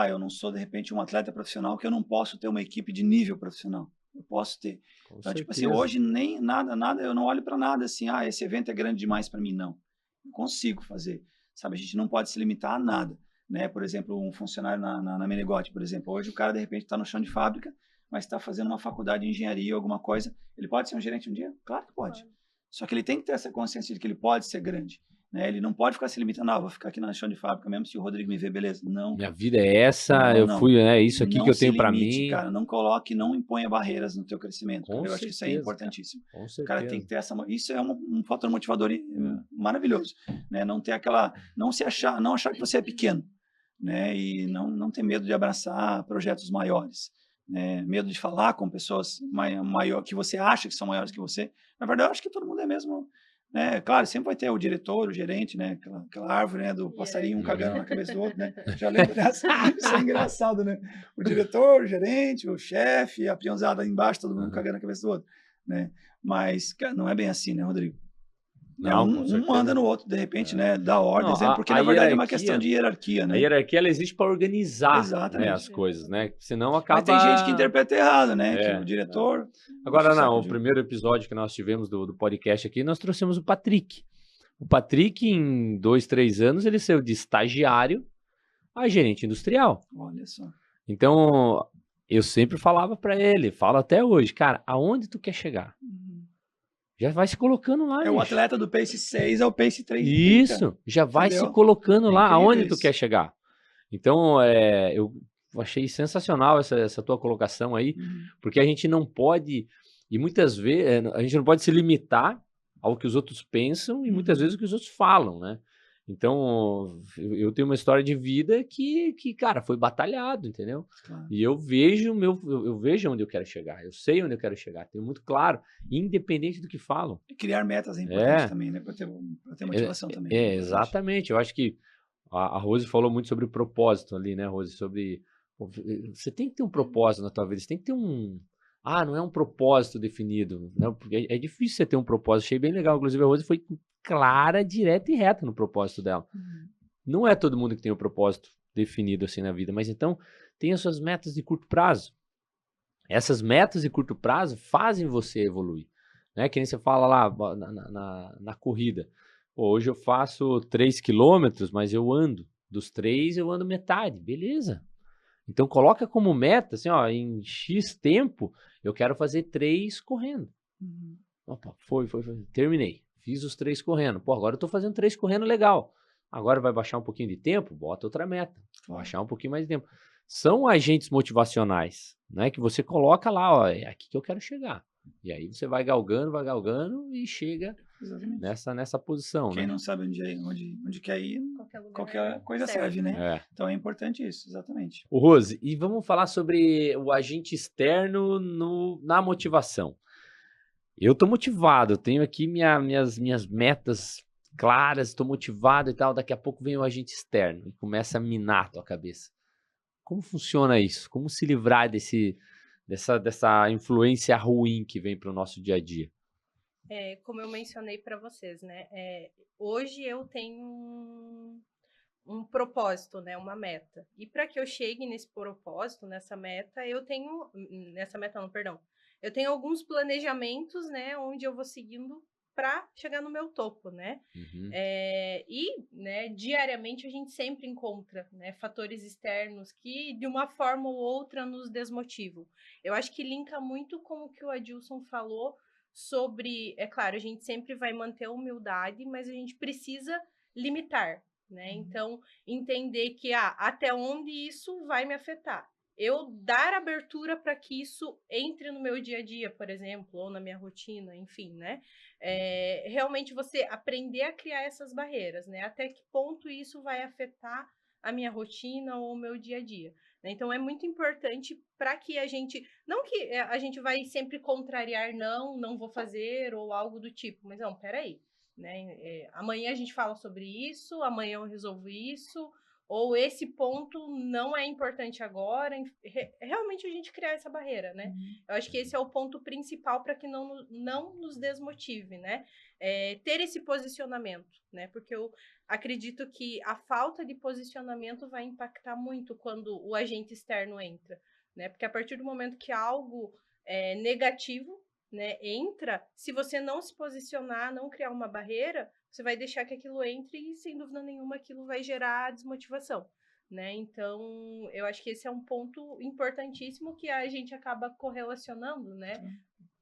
eu não sou, de repente, um atleta profissional que eu não posso ter uma equipe de nível profissional. Eu posso ter. Com Então, tipo certeza. assim, hoje nem nada, eu não olho para nada assim, esse evento é grande demais para mim, não. Eu consigo fazer. Sabe, a gente não pode se limitar a nada, né? Por exemplo, um funcionário na Menegote, por exemplo, hoje o cara de repente está no chão de fábrica, mas está fazendo uma faculdade de engenharia ou alguma coisa, ele pode ser um gerente um dia? Claro que pode. Só que ele tem que ter essa consciência de que ele pode ser grande, né? Ele não pode ficar se limitando, vou ficar aqui no chão de fábrica mesmo se o Rodrigo me ver, beleza? Não. Minha vida é essa, Não, eu não. fui, né? Isso aqui Não que eu se tenho para limite, mim. cara. Não coloque, não imponha barreiras no teu crescimento. Com Eu acho que isso é certeza, importantíssimo. cara. Com O cara tem certeza. que ter essa. Isso é um fator motivador maravilhoso, né? Não ter aquela, não achar que você é pequeno, né? E não ter medo de abraçar projetos maiores, né? Medo de falar com pessoas maior que você acha que são maiores que você. Na verdade, eu acho que todo mundo é mesmo. Né? Claro, sempre vai ter o diretor, o gerente, né? Aquela árvore, né? Do passarinho, um cagando na cabeça do outro, né? Já lembro dessa? Isso é engraçado, né? O diretor, o gerente, o chefe, a peãozada embaixo, todo mundo cagando na cabeça do outro, né? Mas, cara, não é bem assim, né, Rodrigo? Não, com Um certeza. manda no outro, de repente, né? Dá ordens, Não, porque na verdade é uma questão de hierarquia, né? A hierarquia ela existe para organizar, né, Exatamente. as coisas, né? Senão acaba. Mas tem gente que interpreta errado, né? Que o diretor. Agora, não, o primeiro episódio que nós tivemos do podcast aqui, nós trouxemos o Patrick. O Patrick, em 2, 3 anos, ele saiu de estagiário a gerente industrial. Olha só. Então, eu sempre falava para ele, falo até hoje, cara, aonde tu quer chegar? Já vai se colocando lá, o atleta do Pace 6 ao Pace 3. Isso, já vai se colocando lá, aonde tu quer chegar. Então, eu achei sensacional essa tua colocação aí, porque a gente não pode, e muitas vezes, a gente não pode se limitar ao que os outros pensam e muitas vezes o que os outros falam, né? Então, eu tenho uma história de vida que cara, foi batalhado, entendeu? Claro. E eu vejo eu vejo onde eu quero chegar, eu sei onde eu quero chegar, tenho muito claro, independente do que falam. E criar metas é importante também, né? Para ter motivação também. Exatamente, eu acho que a Rose falou muito sobre o propósito ali, né, Rose? Sobre, você tem que ter um propósito na tua vida, você tem que ter não é um propósito definido, né? Porque é difícil você ter um propósito, achei bem legal, inclusive a Rose foi clara, direta e reta no propósito dela. Não é todo mundo que tem o propósito definido assim na vida, mas então tem as suas metas de curto prazo. Essas metas de curto prazo fazem você evoluir, né? Que nem você fala lá na corrida. Pô, hoje eu faço 3 quilômetros, mas eu ando. Dos 3, eu ando metade. Beleza. Então, coloca como meta, assim, ó, em X tempo, eu quero fazer 3 correndo. Opa, foi. Terminei. Fiz os 3 correndo. Pô, agora eu tô fazendo 3 correndo legal. Agora vai baixar um pouquinho de tempo? Bota outra meta. Baixar um pouquinho mais de tempo. São agentes motivacionais, né? Que você coloca lá, ó, é aqui que eu quero chegar. E aí você vai galgando e chega nessa posição. Quem né? não sabe onde quer ir, qualquer coisa serve, né? Então é importante isso, exatamente. O Rose, e vamos falar sobre o agente externo na motivação. Eu estou motivado, tenho aqui minhas metas claras, estou motivado e tal, daqui a pouco vem o agente externo e começa a minar a tua cabeça. Como funciona isso? Como se livrar dessa influência ruim que vem para o nosso dia a dia? Como eu mencionei para vocês, né? Hoje eu tenho um propósito, né? Uma meta. E para que eu chegue nesse propósito, nessa meta, eu tenho alguns planejamentos, né? Onde eu vou seguindo para chegar no meu topo, né? Né, diariamente a gente sempre encontra, né, fatores externos que de uma forma ou outra nos desmotivam. Eu acho que linka muito com o que o Adilson falou sobre, é claro, a gente sempre vai manter a humildade, mas a gente precisa limitar, né? Então, entender que até onde isso vai me afetar. Eu dar abertura para que isso entre no meu dia a dia, por exemplo, ou na minha rotina, enfim, né? Realmente você aprender a criar essas barreiras, né? Até que ponto isso vai afetar a minha rotina ou o meu dia a dia. Né? Então, é muito importante para que a gente... Não que a gente vai sempre contrariar, não vou fazer, ou algo do tipo. Mas não, peraí. né? Amanhã a gente fala sobre isso, amanhã eu resolvo isso, ou esse ponto não é importante agora. Realmente a gente criar essa barreira, né? Eu acho que esse é o ponto principal para que não nos desmotive, né? Ter esse posicionamento, né? Porque eu acredito que a falta de posicionamento vai impactar muito quando o agente externo entra, né? Porque a partir do momento que algo negativo, né, entra, se você não se posicionar, não criar uma barreira, você vai deixar que aquilo entre e, sem dúvida nenhuma, aquilo vai gerar desmotivação, né? Então, eu acho que esse é um ponto importantíssimo que a gente acaba correlacionando, né?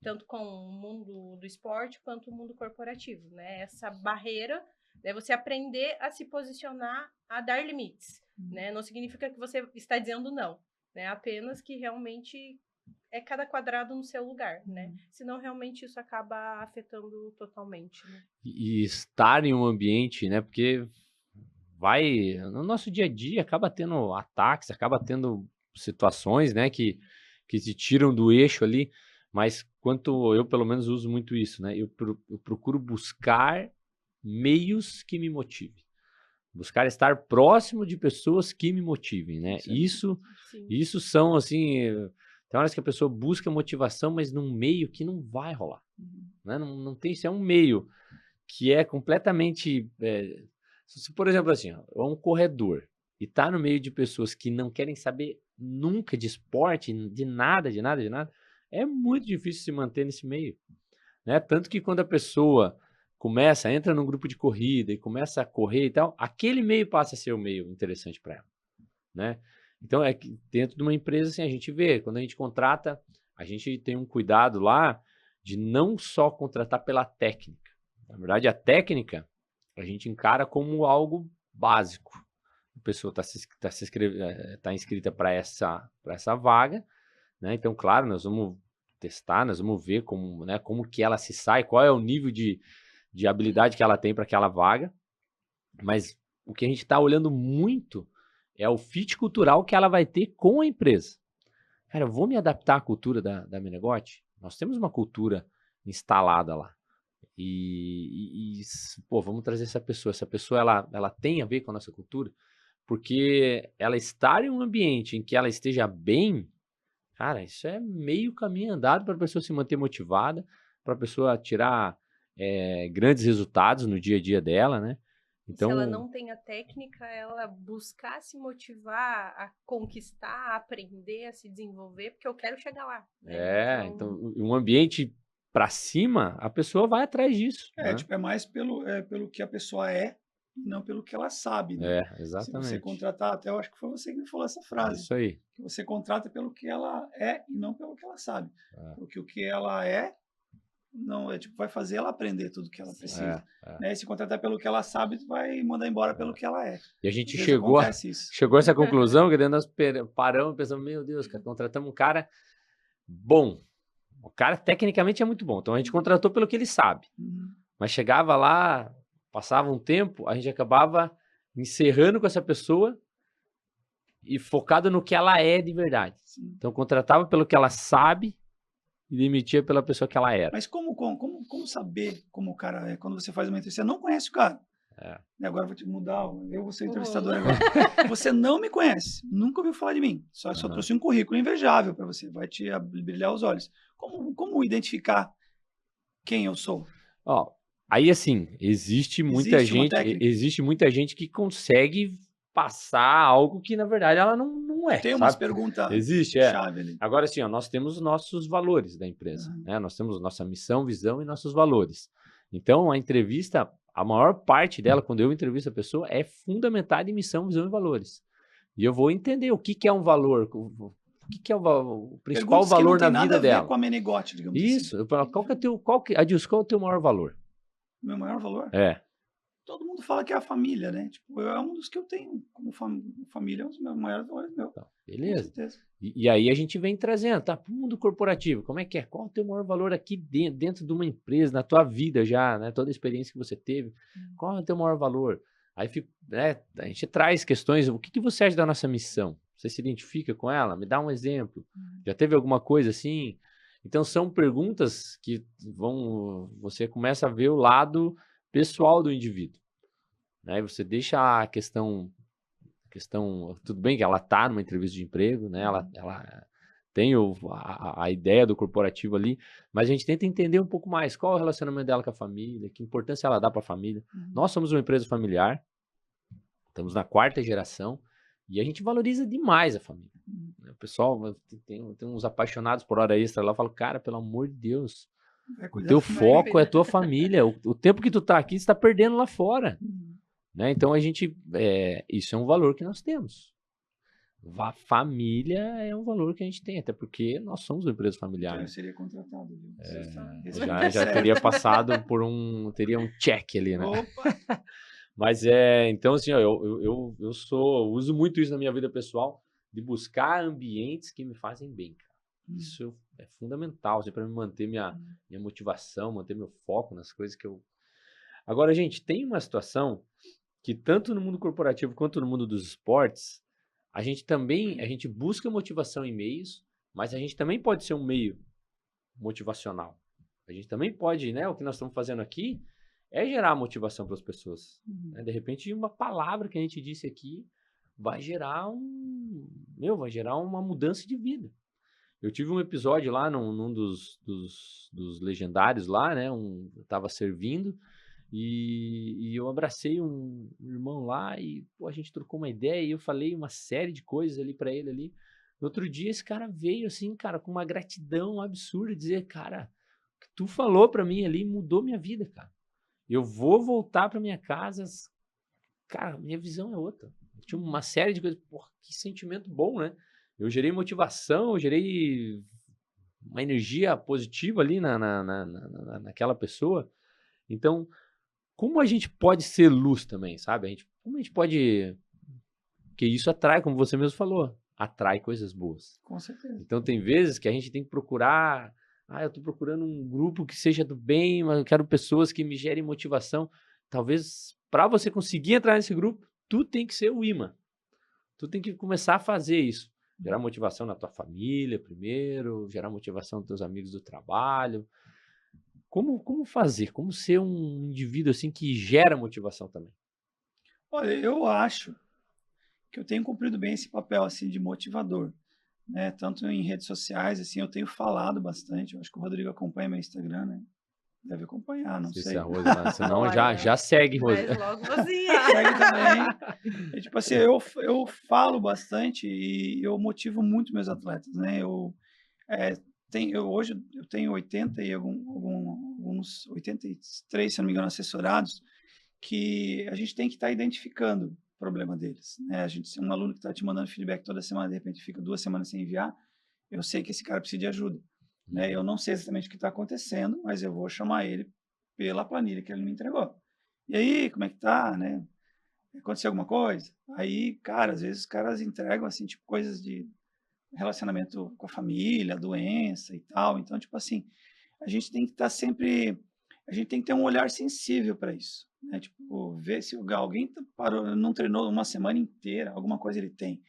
Tanto com o mundo do esporte quanto o mundo corporativo, né? Essa barreira, né? Você aprender a se posicionar, a dar limites, né? Não significa que você está dizendo não, né? Apenas que realmente é cada quadrado no seu lugar, né? Senão, realmente, isso acaba afetando totalmente, né? E estar em um ambiente, né? Porque no nosso dia a dia, acaba tendo ataques, acaba tendo situações, né? Que te tiram do eixo ali, mas eu, pelo menos, uso muito isso, né? Eu procuro buscar meios que me motivem. Buscar estar próximo de pessoas que me motivem, né? Isso são, assim... Tem horas que a pessoa busca motivação, mas num meio que não vai rolar. Né? Não tem, isso é um meio que é completamente... se, por exemplo, assim, ó, um corredor e tá no meio de pessoas que não querem saber nunca de esporte, de nada, é muito difícil se manter nesse meio. Né? Tanto que quando a pessoa entra num grupo de corrida e começa a correr e tal, aquele meio passa a ser o meio interessante para ela. Né? Então, é que dentro de uma empresa, assim, a gente vê, quando a gente contrata, a gente tem um cuidado lá de não só contratar pela técnica. Na verdade, a técnica a gente encara como algo básico. A pessoa está inscrita para essa vaga, né? Então, claro, nós vamos testar, nós vamos ver como, né, como que ela se sai, qual é o nível de habilidade que ela tem para aquela vaga, mas o que a gente está olhando muito é o fit cultural que ela vai ter com a empresa. Cara, eu vou me adaptar à cultura da Menegote? Nós temos uma cultura instalada lá. Pô, vamos trazer essa pessoa. Essa pessoa, ela tem a ver com a nossa cultura, porque ela estar em um ambiente em que ela esteja bem, cara, isso é meio caminho andado para a pessoa se manter motivada, para a pessoa tirar grandes resultados no dia a dia dela, né? Então, se ela não tem a técnica, ela buscar se motivar a conquistar, a aprender, a se desenvolver, porque eu quero chegar lá. Né? Então um ambiente para cima, a pessoa vai atrás disso. Né? Tipo, é mais pelo que a pessoa é, não pelo que ela sabe. Né? Exatamente. Se você contratar, até eu acho que foi você que me falou essa frase. Isso aí. Que você contrata pelo que ela é e não pelo que ela sabe. Porque o que ela é, não vai fazer ela aprender tudo que ela precisa. Né? E se contratar pelo que ela sabe, tu vai mandar embora pelo que ela é. E a gente chegou a essa conclusão, que nós paramos e pensamos, meu Deus, cara, contratamos um cara bom. O cara tecnicamente é muito bom, então a gente contratou pelo que ele sabe. Mas chegava lá, passava um tempo, a gente acabava encerrando com essa pessoa e focado no que ela é de verdade. Então contratava pelo que ela sabe e demitia pela pessoa que ela era. Mas como saber como o cara é? Quando você faz uma entrevista, você não conhece o cara. Agora eu vou te mudar, eu vou ser entrevistador agora. Você não me conhece, nunca ouviu falar de mim. Só trouxe um currículo invejável para você, vai te brilhar os olhos. Como identificar quem eu sou? Aí assim, existe muita gente que consegue passar algo que na verdade ela não é. Tem umas perguntas chave ali. Agora assim, nós temos os nossos valores da empresa, né? Nós temos nossa missão, visão e nossos valores. Então a entrevista, a maior parte dela, quando eu entrevisto a pessoa, é fundamentada em missão, visão e valores. E eu vou entender o que é um valor, o que é o principal valor na vida dela. Não tem nada a ver com a Menegote, digamos isso, assim. Qual é o teu maior valor? Meu maior valor? Todo mundo fala que é a família, né? Tipo, é um dos que eu tenho como família, é um dos meus maiores valores meus. Beleza. Com certeza. E aí a gente vem trazendo, tá? Pro mundo corporativo, como é que é? Qual é o teu maior valor aqui dentro de uma empresa, na tua vida já, né? Toda a experiência que você teve, qual é o teu maior valor? Aí a gente traz questões, o que você acha da nossa missão? Você se identifica com ela? Me dá um exemplo. Já teve alguma coisa assim? Então são perguntas que você começa a ver o lado pessoal do indivíduo, né? E você deixa a questão, tudo bem que ela está numa entrevista de emprego, né? Ela tem a ideia do corporativo ali, mas a gente tenta entender um pouco mais qual é o relacionamento dela com a família, que importância ela dá para a família. Nós somos uma empresa familiar, estamos na 4ª geração e a gente valoriza demais a família. O pessoal tem uns apaixonados por hora extra lá, eu falo, cara, pelo amor de Deus, o teu foco é a tua família, o tempo que tu tá aqui, você tá perdendo lá fora. Né? Então a gente, isso é um valor que nós temos. A família é um valor que a gente tem, até porque nós somos uma empresa familiar. Eu seria contratado. Já teria passado por teria um check ali, né? Opa! Mas então assim, ó, eu uso muito isso na minha vida pessoal, de buscar ambientes que me fazem bem, cara. Isso é fundamental, assim, para me manter minha motivação, manter meu foco nas coisas que eu... Agora, gente, tem uma situação que tanto no mundo corporativo quanto no mundo dos esportes, a gente busca motivação em meios, mas a gente também pode ser um meio motivacional. A gente também pode, né? O que nós estamos fazendo aqui é gerar motivação para as pessoas. Né? De repente, uma palavra que a gente disse aqui vai gerar uma mudança de vida. Eu tive um episódio lá num dos legendários lá, né? Eu estava servindo e eu abracei um irmão lá e pô, a gente trocou uma ideia e eu falei uma série de coisas ali para ele ali. No outro dia esse cara veio assim, cara, com uma gratidão absurda, dizer, cara, o que tu falou para mim ali mudou minha vida, cara. Eu vou voltar para minha casa, cara, minha visão é outra. Tinha uma série de coisas, porra, que sentimento bom, né? Eu gerei motivação, eu gerei uma energia positiva ali naquela pessoa. Então, como a gente pode ser luz também, sabe? Como a gente pode... Porque isso atrai, como você mesmo falou, atrai coisas boas. Com certeza. Então, tem vezes que a gente tem que procurar... eu tô procurando um grupo que seja do bem, mas eu quero pessoas que me gerem motivação. Talvez, para você conseguir entrar nesse grupo, tu tem que ser o imã. Tu tem que começar a fazer isso. Gerar motivação na tua família primeiro, gerar motivação nos teus amigos do trabalho. Como fazer? Como ser um indivíduo assim que gera motivação também? Olha, eu acho que eu tenho cumprido bem esse papel assim de motivador, né? Tanto em redes sociais, assim, eu tenho falado bastante. Eu acho que o Rodrigo acompanha meu Instagram, né? Deve acompanhar, não sei. Se a Rose, senão já segue, Rose. Mas logo você Segue também. Tipo assim, eu falo bastante e eu motivo muito meus atletas, né? Hoje eu tenho 80 e alguns 83, se não me engano, assessorados, que a gente tem que estar identificando o problema deles, né? Um aluno que está te mandando feedback toda semana, de repente fica 2 semanas sem enviar, eu sei que esse cara precisa de ajuda, né? Eu não sei exatamente o que está acontecendo, mas eu vou chamar ele pela planilha que ele me entregou. E aí, como é que tá, né? Aconteceu alguma coisa? Aí, cara, às vezes os caras entregam, assim, tipo, coisas de relacionamento com a família, doença e tal. Então, tipo assim, a gente tem que estar sempre... A gente tem que ter um olhar sensível para isso, né? Tipo, ver se alguém parou, não treinou uma semana inteira, alguma coisa ele tem,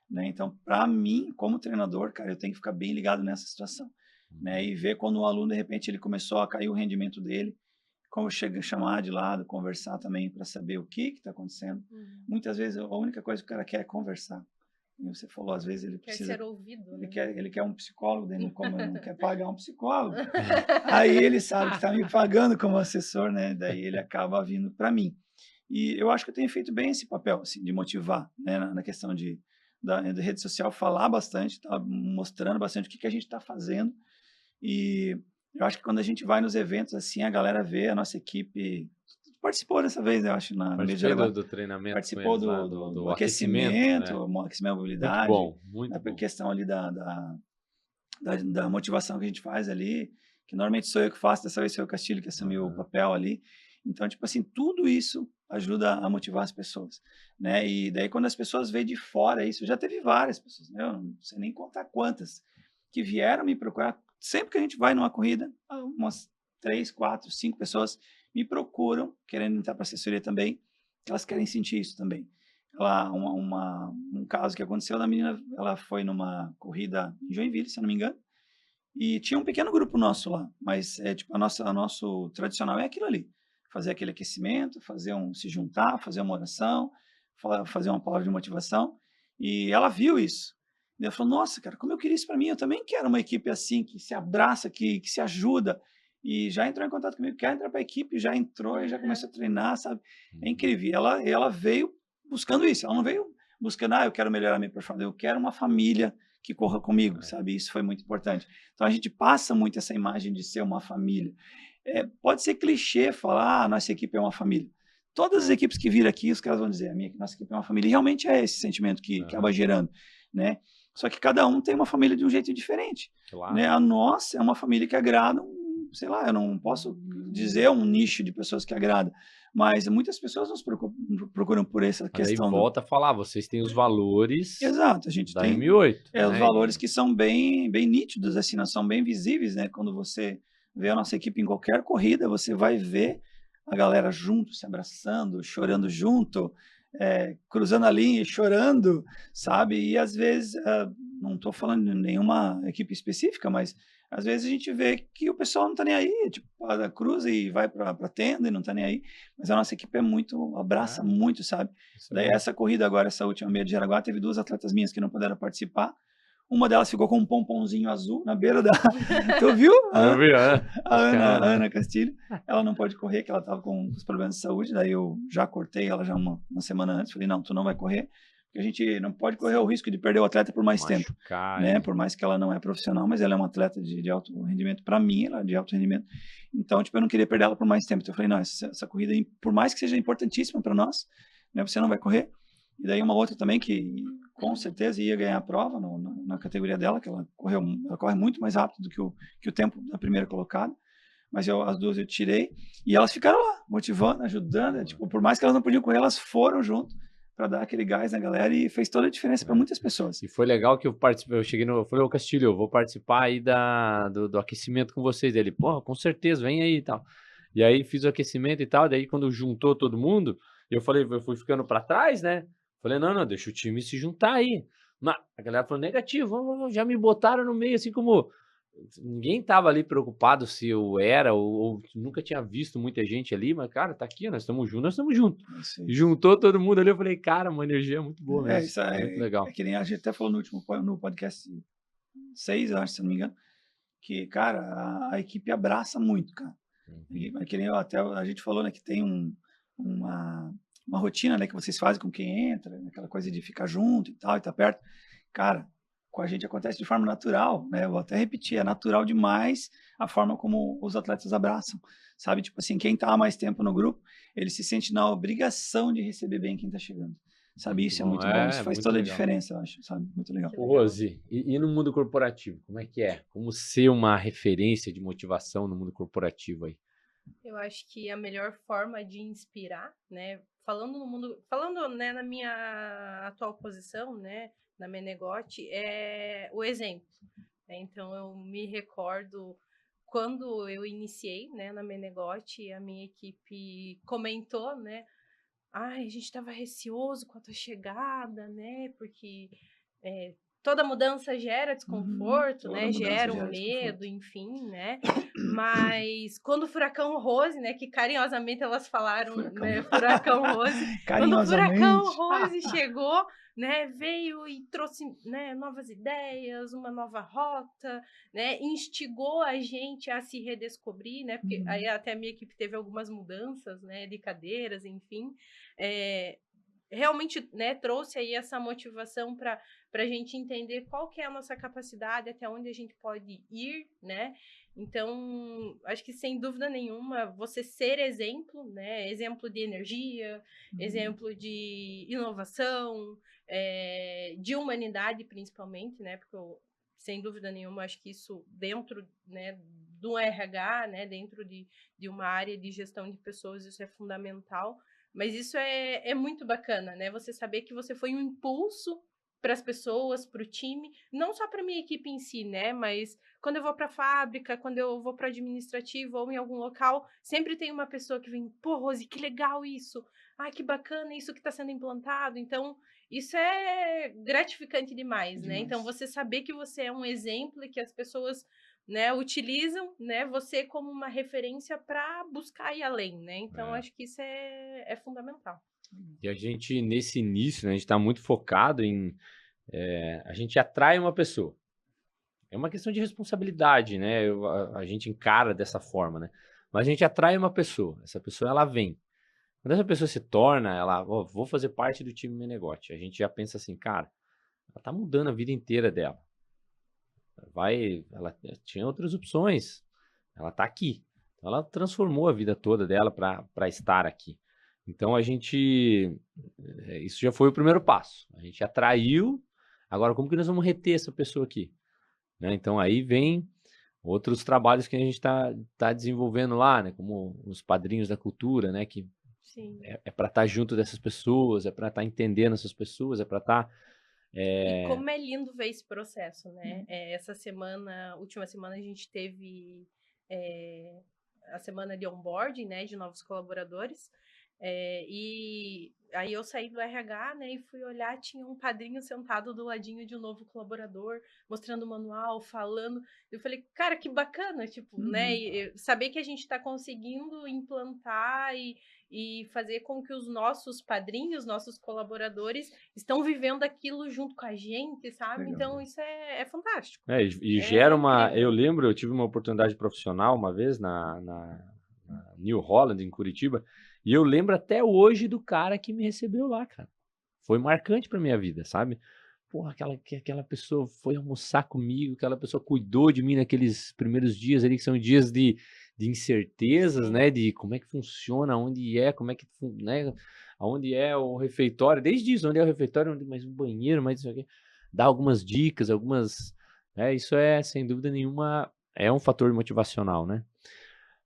né? Então, para mim, como treinador, cara, eu tenho que ficar bem ligado nessa situação, né? E ver quando o aluno, de repente, ele começou a cair o rendimento dele, como chamar de lado, conversar também para saber o que está acontecendo. Muitas vezes, a única coisa que o cara quer é conversar. Como você falou, às vezes ele precisa... Quer ser ouvido, né? Ele quer um psicólogo, daí como ele não quer pagar um psicólogo, aí ele sabe que está me pagando como assessor, né? Daí ele acaba vindo para mim. E eu acho que eu tenho feito bem esse papel, assim, de motivar, né? Na questão da rede social, falar bastante, tá mostrando bastante o que a gente está fazendo. E eu acho que quando a gente vai nos eventos, assim, a galera vê a nossa equipe... Participou dessa vez, eu acho, na Participou do treinamento. Participou do aquecimento, né? aquecimento, mobilidade. Muito bom, muito bom. A questão ali da motivação que a gente faz ali, que normalmente sou eu que faço, dessa vez foi o Castilho que assumiu o papel ali. Então, tipo assim, tudo isso ajuda a motivar as pessoas, né? E daí quando as pessoas veem de fora isso, já teve várias pessoas, né? Eu não sei nem contar quantas, que vieram me procurar. Sempre que a gente vai numa corrida, umas 3, 4, 5 pessoas me procuram, querendo entrar para assessoria também, elas querem sentir isso também. Um caso que aconteceu da menina, ela foi numa corrida em Joinville, se eu não me engano, e tinha um pequeno grupo nosso lá, mas tipo, nosso tradicional é aquilo ali. fazer aquele aquecimento, se juntar, fazer uma oração, fazer uma palavra de motivação. E ela viu isso. E ela falou, nossa, cara, como eu queria isso para mim, eu também quero uma equipe assim, que se abraça, que se ajuda. E já entrou em contato comigo, quer entrar para a equipe, já entrou e já começou a treinar, sabe? É incrível. Ela veio buscando isso, ela não veio buscando, eu quero melhorar minha performance, eu quero uma família que corra comigo, sabe? Isso foi muito importante. Então a gente passa muito essa imagem de ser uma família. Pode ser clichê falar, nossa equipe é uma família. Todas as equipes que viram aqui, os caras vão dizer, nossa equipe é uma família. E realmente é esse sentimento que acaba gerando, né? Só que cada um tem uma família de um jeito diferente. Claro. Né? A nossa é uma família que agrada, sei lá, eu não posso dizer um nicho de pessoas que agrada, mas muitas pessoas nos procuram por essa questão. Aí volta a falar, vocês têm os valores. Exato, a gente da tem M8. Os valores que são bem nítidos, assim, não são bem visíveis, né? Quando você vê a nossa equipe em qualquer corrida, você vai ver a galera junto, se abraçando, chorando junto, cruzando a linha e chorando, sabe? E às vezes, não estou falando de nenhuma equipe específica, mas às vezes a gente vê que o pessoal não está nem aí, tipo, cruza e vai para a tenda e não está nem aí, mas a nossa equipe abraça muito, sabe? Daí essa corrida agora, essa última meia de Jaraguá, teve 2 atletas minhas que não puderam participar. Uma delas ficou com um pomponzinho azul na beira da... Tu viu? Eu vi, a Ana Castilho. Ela não pode correr, que ela estava com os problemas de saúde. Daí eu já cortei ela já uma semana antes. Falei, não, tu não vai correr. Porque a gente não pode correr o risco de perder o atleta por mais tempo. Né? Por mais que ela não é profissional, mas ela é uma atleta de alto rendimento. Para mim, ela é de alto rendimento. Então, tipo, eu não queria perder ela por mais tempo. Então eu falei, não, essa corrida, por mais que seja importantíssima para nós, né, você não vai correr. E daí uma outra também que com certeza ia ganhar a prova na categoria dela, que ela corre muito mais rápido do que o tempo da primeira colocada, mas as duas eu tirei, e elas ficaram lá, motivando, ajudando, tipo, por mais que elas não podiam correr, elas foram junto para dar aquele gás na galera e fez toda a diferença para muitas pessoas. E foi legal que eu cheguei eu falei, Castilho, eu vou participar aí do aquecimento com vocês. Ele, porra, com certeza, vem aí e tal. E aí fiz o aquecimento e tal, daí quando juntou todo mundo, eu fui ficando para trás, né? Falei, não, deixa o time se juntar aí. Mas a galera falou, negativo, já me botaram no meio, assim como ninguém tava ali preocupado se eu era ou nunca tinha visto muita gente ali, mas, cara, tá aqui, nós estamos juntos. Juntou todo mundo ali, eu falei, cara, uma energia muito boa mesmo. Isso é muito legal. É que nem a gente até falou no podcast 6, acho, se não me engano, que, cara, a equipe abraça muito, cara. É que nem a gente falou, né, que tem uma rotina, né, que vocês fazem com quem entra, aquela coisa de ficar junto e tal, e tá perto. Cara, com a gente acontece de forma natural, né? Eu vou até repetir, é natural demais a forma como os atletas abraçam, sabe? Tipo assim, quem tá há mais tempo no grupo, ele se sente na obrigação de receber bem quem tá chegando. Sabe, isso é muito bom, isso faz toda a diferença, eu acho, sabe? Muito legal. Rose, e no mundo corporativo, como é que é? Como ser uma referência de motivação no mundo corporativo aí? Eu acho que a melhor forma de inspirar, né? Falando, né, na minha atual posição, né, na Menegote, é o exemplo. Né? Então, eu me recordo quando eu iniciei, né, na Menegote, a minha equipe comentou, né, a gente estava receoso com a tua chegada, né, porque toda mudança gera desconforto, né? Gera um medo, enfim, né? Mas quando o Furacão Rose, né? Que carinhosamente elas falaram, né? Furacão Rose. Quando o Furacão Rose chegou, né? Veio e trouxe, né, novas ideias, uma nova rota, né? Instigou a gente a se redescobrir, né? Porque aí até a minha equipe teve algumas mudanças, né? De cadeiras, enfim. Realmente, né, trouxe aí essa motivação para a gente entender qual que é a nossa capacidade, até onde a gente pode ir, né? Então, acho que sem dúvida nenhuma, você ser exemplo, né? Exemplo de energia, exemplo de inovação, de humanidade principalmente, né? Porque sem dúvida nenhuma, acho que isso dentro, né, do RH, né, dentro de uma área de gestão de pessoas, isso é fundamental. Mas isso é muito bacana, né? Você saber que você foi um impulso para as pessoas, para o time, não só para minha equipe em si, né? Mas quando eu vou para a fábrica, quando eu vou para o administrativo ou em algum local, sempre tem uma pessoa que vem, pô, Rose, que legal isso! Ai, que bacana isso que está sendo implantado. Então, isso é gratificante demais, né? Então, você saber que você é um exemplo e que as pessoas, né, utilizam, né, você como uma referência para buscar ir além, né? Então, acho que isso é fundamental. E a gente, nesse início, né, a gente está muito focado em... a gente atrai uma pessoa. É uma questão de responsabilidade, né? A gente encara dessa forma, né? Mas a gente atrai uma pessoa. Essa pessoa, ela vem. Quando essa pessoa se torna, ela, vou fazer parte do time Menegote. A gente já pensa assim, cara, ela tá mudando a vida inteira dela. Ela tinha outras opções. Ela tá aqui. Então, ela transformou a vida toda dela para estar aqui. Então, isso já foi o primeiro passo. A gente atraiu. Agora, como que nós vamos reter essa pessoa aqui? Né? Então, aí vem outros trabalhos que a gente tá desenvolvendo lá, né? Como os padrinhos da cultura, né? Que é para estar junto dessas pessoas, é para estar entendendo essas pessoas, é para estar... E como é lindo ver esse processo, né? Essa semana, última semana, a gente teve a semana de onboarding, né? De novos colaboradores. E aí eu saí do RH, né, e fui olhar, tinha um padrinho sentado do ladinho de um novo colaborador, mostrando o manual, falando. Eu falei, cara, que bacana, tipo, né, e saber que a gente está conseguindo implantar e fazer com que os nossos padrinhos, nossos colaboradores, estão vivendo aquilo junto com a gente, sabe? Legal. Então isso é fantástico. Gera uma... Eu lembro, eu tive uma oportunidade profissional uma vez na New Holland, em Curitiba, e eu lembro até hoje do cara que me recebeu lá, cara. Foi marcante pra minha vida, sabe? Porra, aquela pessoa foi almoçar comigo, aquela pessoa cuidou de mim naqueles primeiros dias ali, que são dias de incertezas, né? De como é que funciona, onde é, como é que, né? Onde é o refeitório, desde isso, onde é o refeitório, onde mais um banheiro, mais isso aqui. Dá algumas dicas, isso sem dúvida nenhuma, é um fator motivacional, né?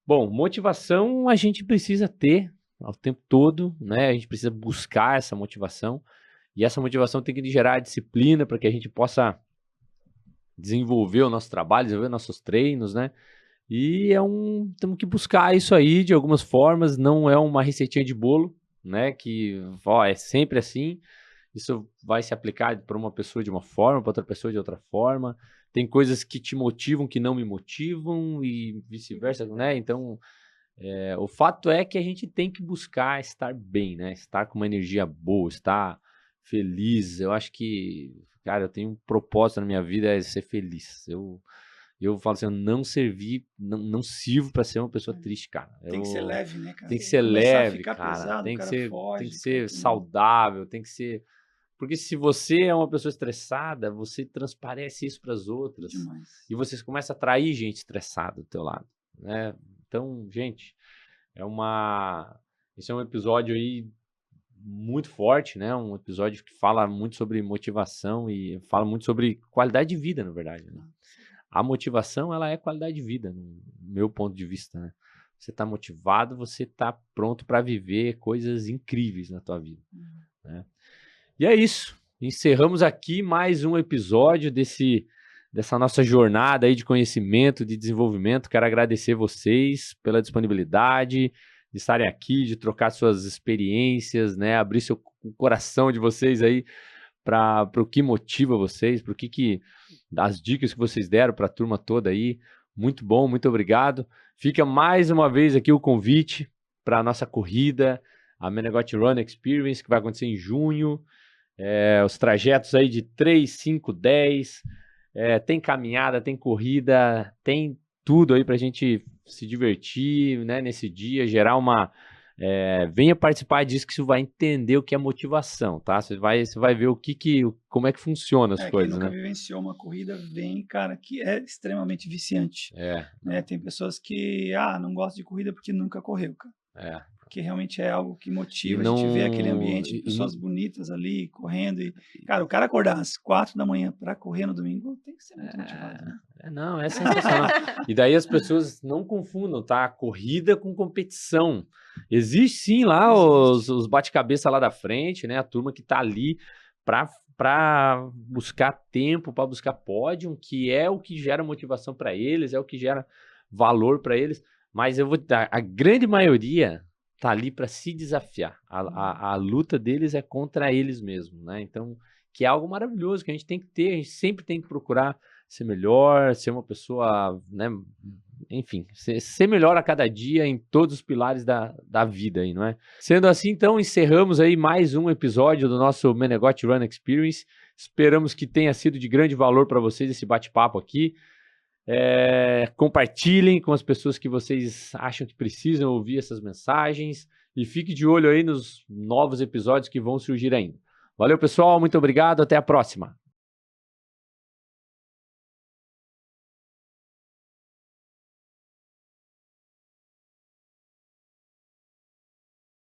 Bom, motivação a gente precisa ter ao tempo todo, né? A gente precisa buscar essa motivação. E essa motivação tem que gerar disciplina para que a gente possa desenvolver o nosso trabalho, desenvolver nossos treinos, né? E temos que buscar isso aí de algumas formas, não é uma receitinha de bolo, né? Que é sempre assim. Isso vai se aplicar para uma pessoa de uma forma, para outra pessoa de outra forma. Tem coisas que te motivam, que não me motivam e vice-versa, né? Então, o fato é que a gente tem que buscar estar bem, né? Estar com uma energia boa, estar feliz. Eu acho que, cara, eu tenho um propósito na minha vida, é ser feliz. Eu falo assim, eu não sirvo para ser uma pessoa triste, cara. Tem que ser leve, né, cara? Tem que ser leve, cara. Pesado, tem que foge, ser saudável, tem que ser... Porque se você é uma pessoa estressada, você transparece isso para as outras. Demais. E você começa a atrair gente estressada do teu lado, né? Então, gente, esse é um episódio aí muito forte, né? Um episódio que fala muito sobre motivação e fala muito sobre qualidade de vida, na verdade, né? A motivação, ela é qualidade de vida, no meu ponto de vista, né? Você está motivado, você está pronto para viver coisas incríveis na tua vida, né? E é isso. Encerramos aqui mais um episódio dessa nossa jornada aí de conhecimento, de desenvolvimento. Quero agradecer vocês pela disponibilidade de estarem aqui, de trocar suas experiências, né? Abrir o coração de vocês aí para o que motiva vocês, para o que as dicas que vocês deram para a turma toda aí. Muito bom, muito obrigado. Fica mais uma vez aqui o convite para a nossa corrida, a Menegote Run Experience, que vai acontecer em junho. Os trajetos aí de 3, 5, 10, tem caminhada, tem corrida, tem tudo aí pra gente se divertir, né, nesse dia, gerar venha participar disso, que você vai entender o que é motivação, tá? Você vai ver como é que funciona as coisas, quem nunca né? vivenciou uma corrida, cara, que é extremamente viciante. Né? Tem pessoas que, não gostam de corrida porque nunca correu, cara. Porque realmente é algo que motiva, a gente vê aquele ambiente de pessoas bonitas ali, correndo. Cara, o cara acordar às 4 da manhã para correr no domingo tem que ser muito motivado, né? Não, é sensacional. E daí as pessoas não confundam, tá? Corrida com competição. Existe sim lá os bate-cabeça lá da frente, né? A turma que tá ali para para buscar tempo, para buscar pódio, que é o que gera motivação para eles, é o que gera valor para eles. Mas eu vou dar, a grande maioria tá ali para se desafiar. A luta deles é contra eles mesmos, né? Então, que é algo maravilhoso que a gente tem que ter, a gente sempre tem que procurar ser melhor, ser uma pessoa, né? Enfim, ser melhor a cada dia em todos os pilares da vida aí, não é? Sendo assim, então, encerramos aí mais um episódio do nosso Menegote Run Experience. Esperamos que tenha sido de grande valor para vocês esse bate-papo aqui. Compartilhem com as pessoas que vocês acham que precisam ouvir essas mensagens e fique de olho aí nos novos episódios que vão surgir ainda. Valeu, pessoal, muito obrigado, até a próxima.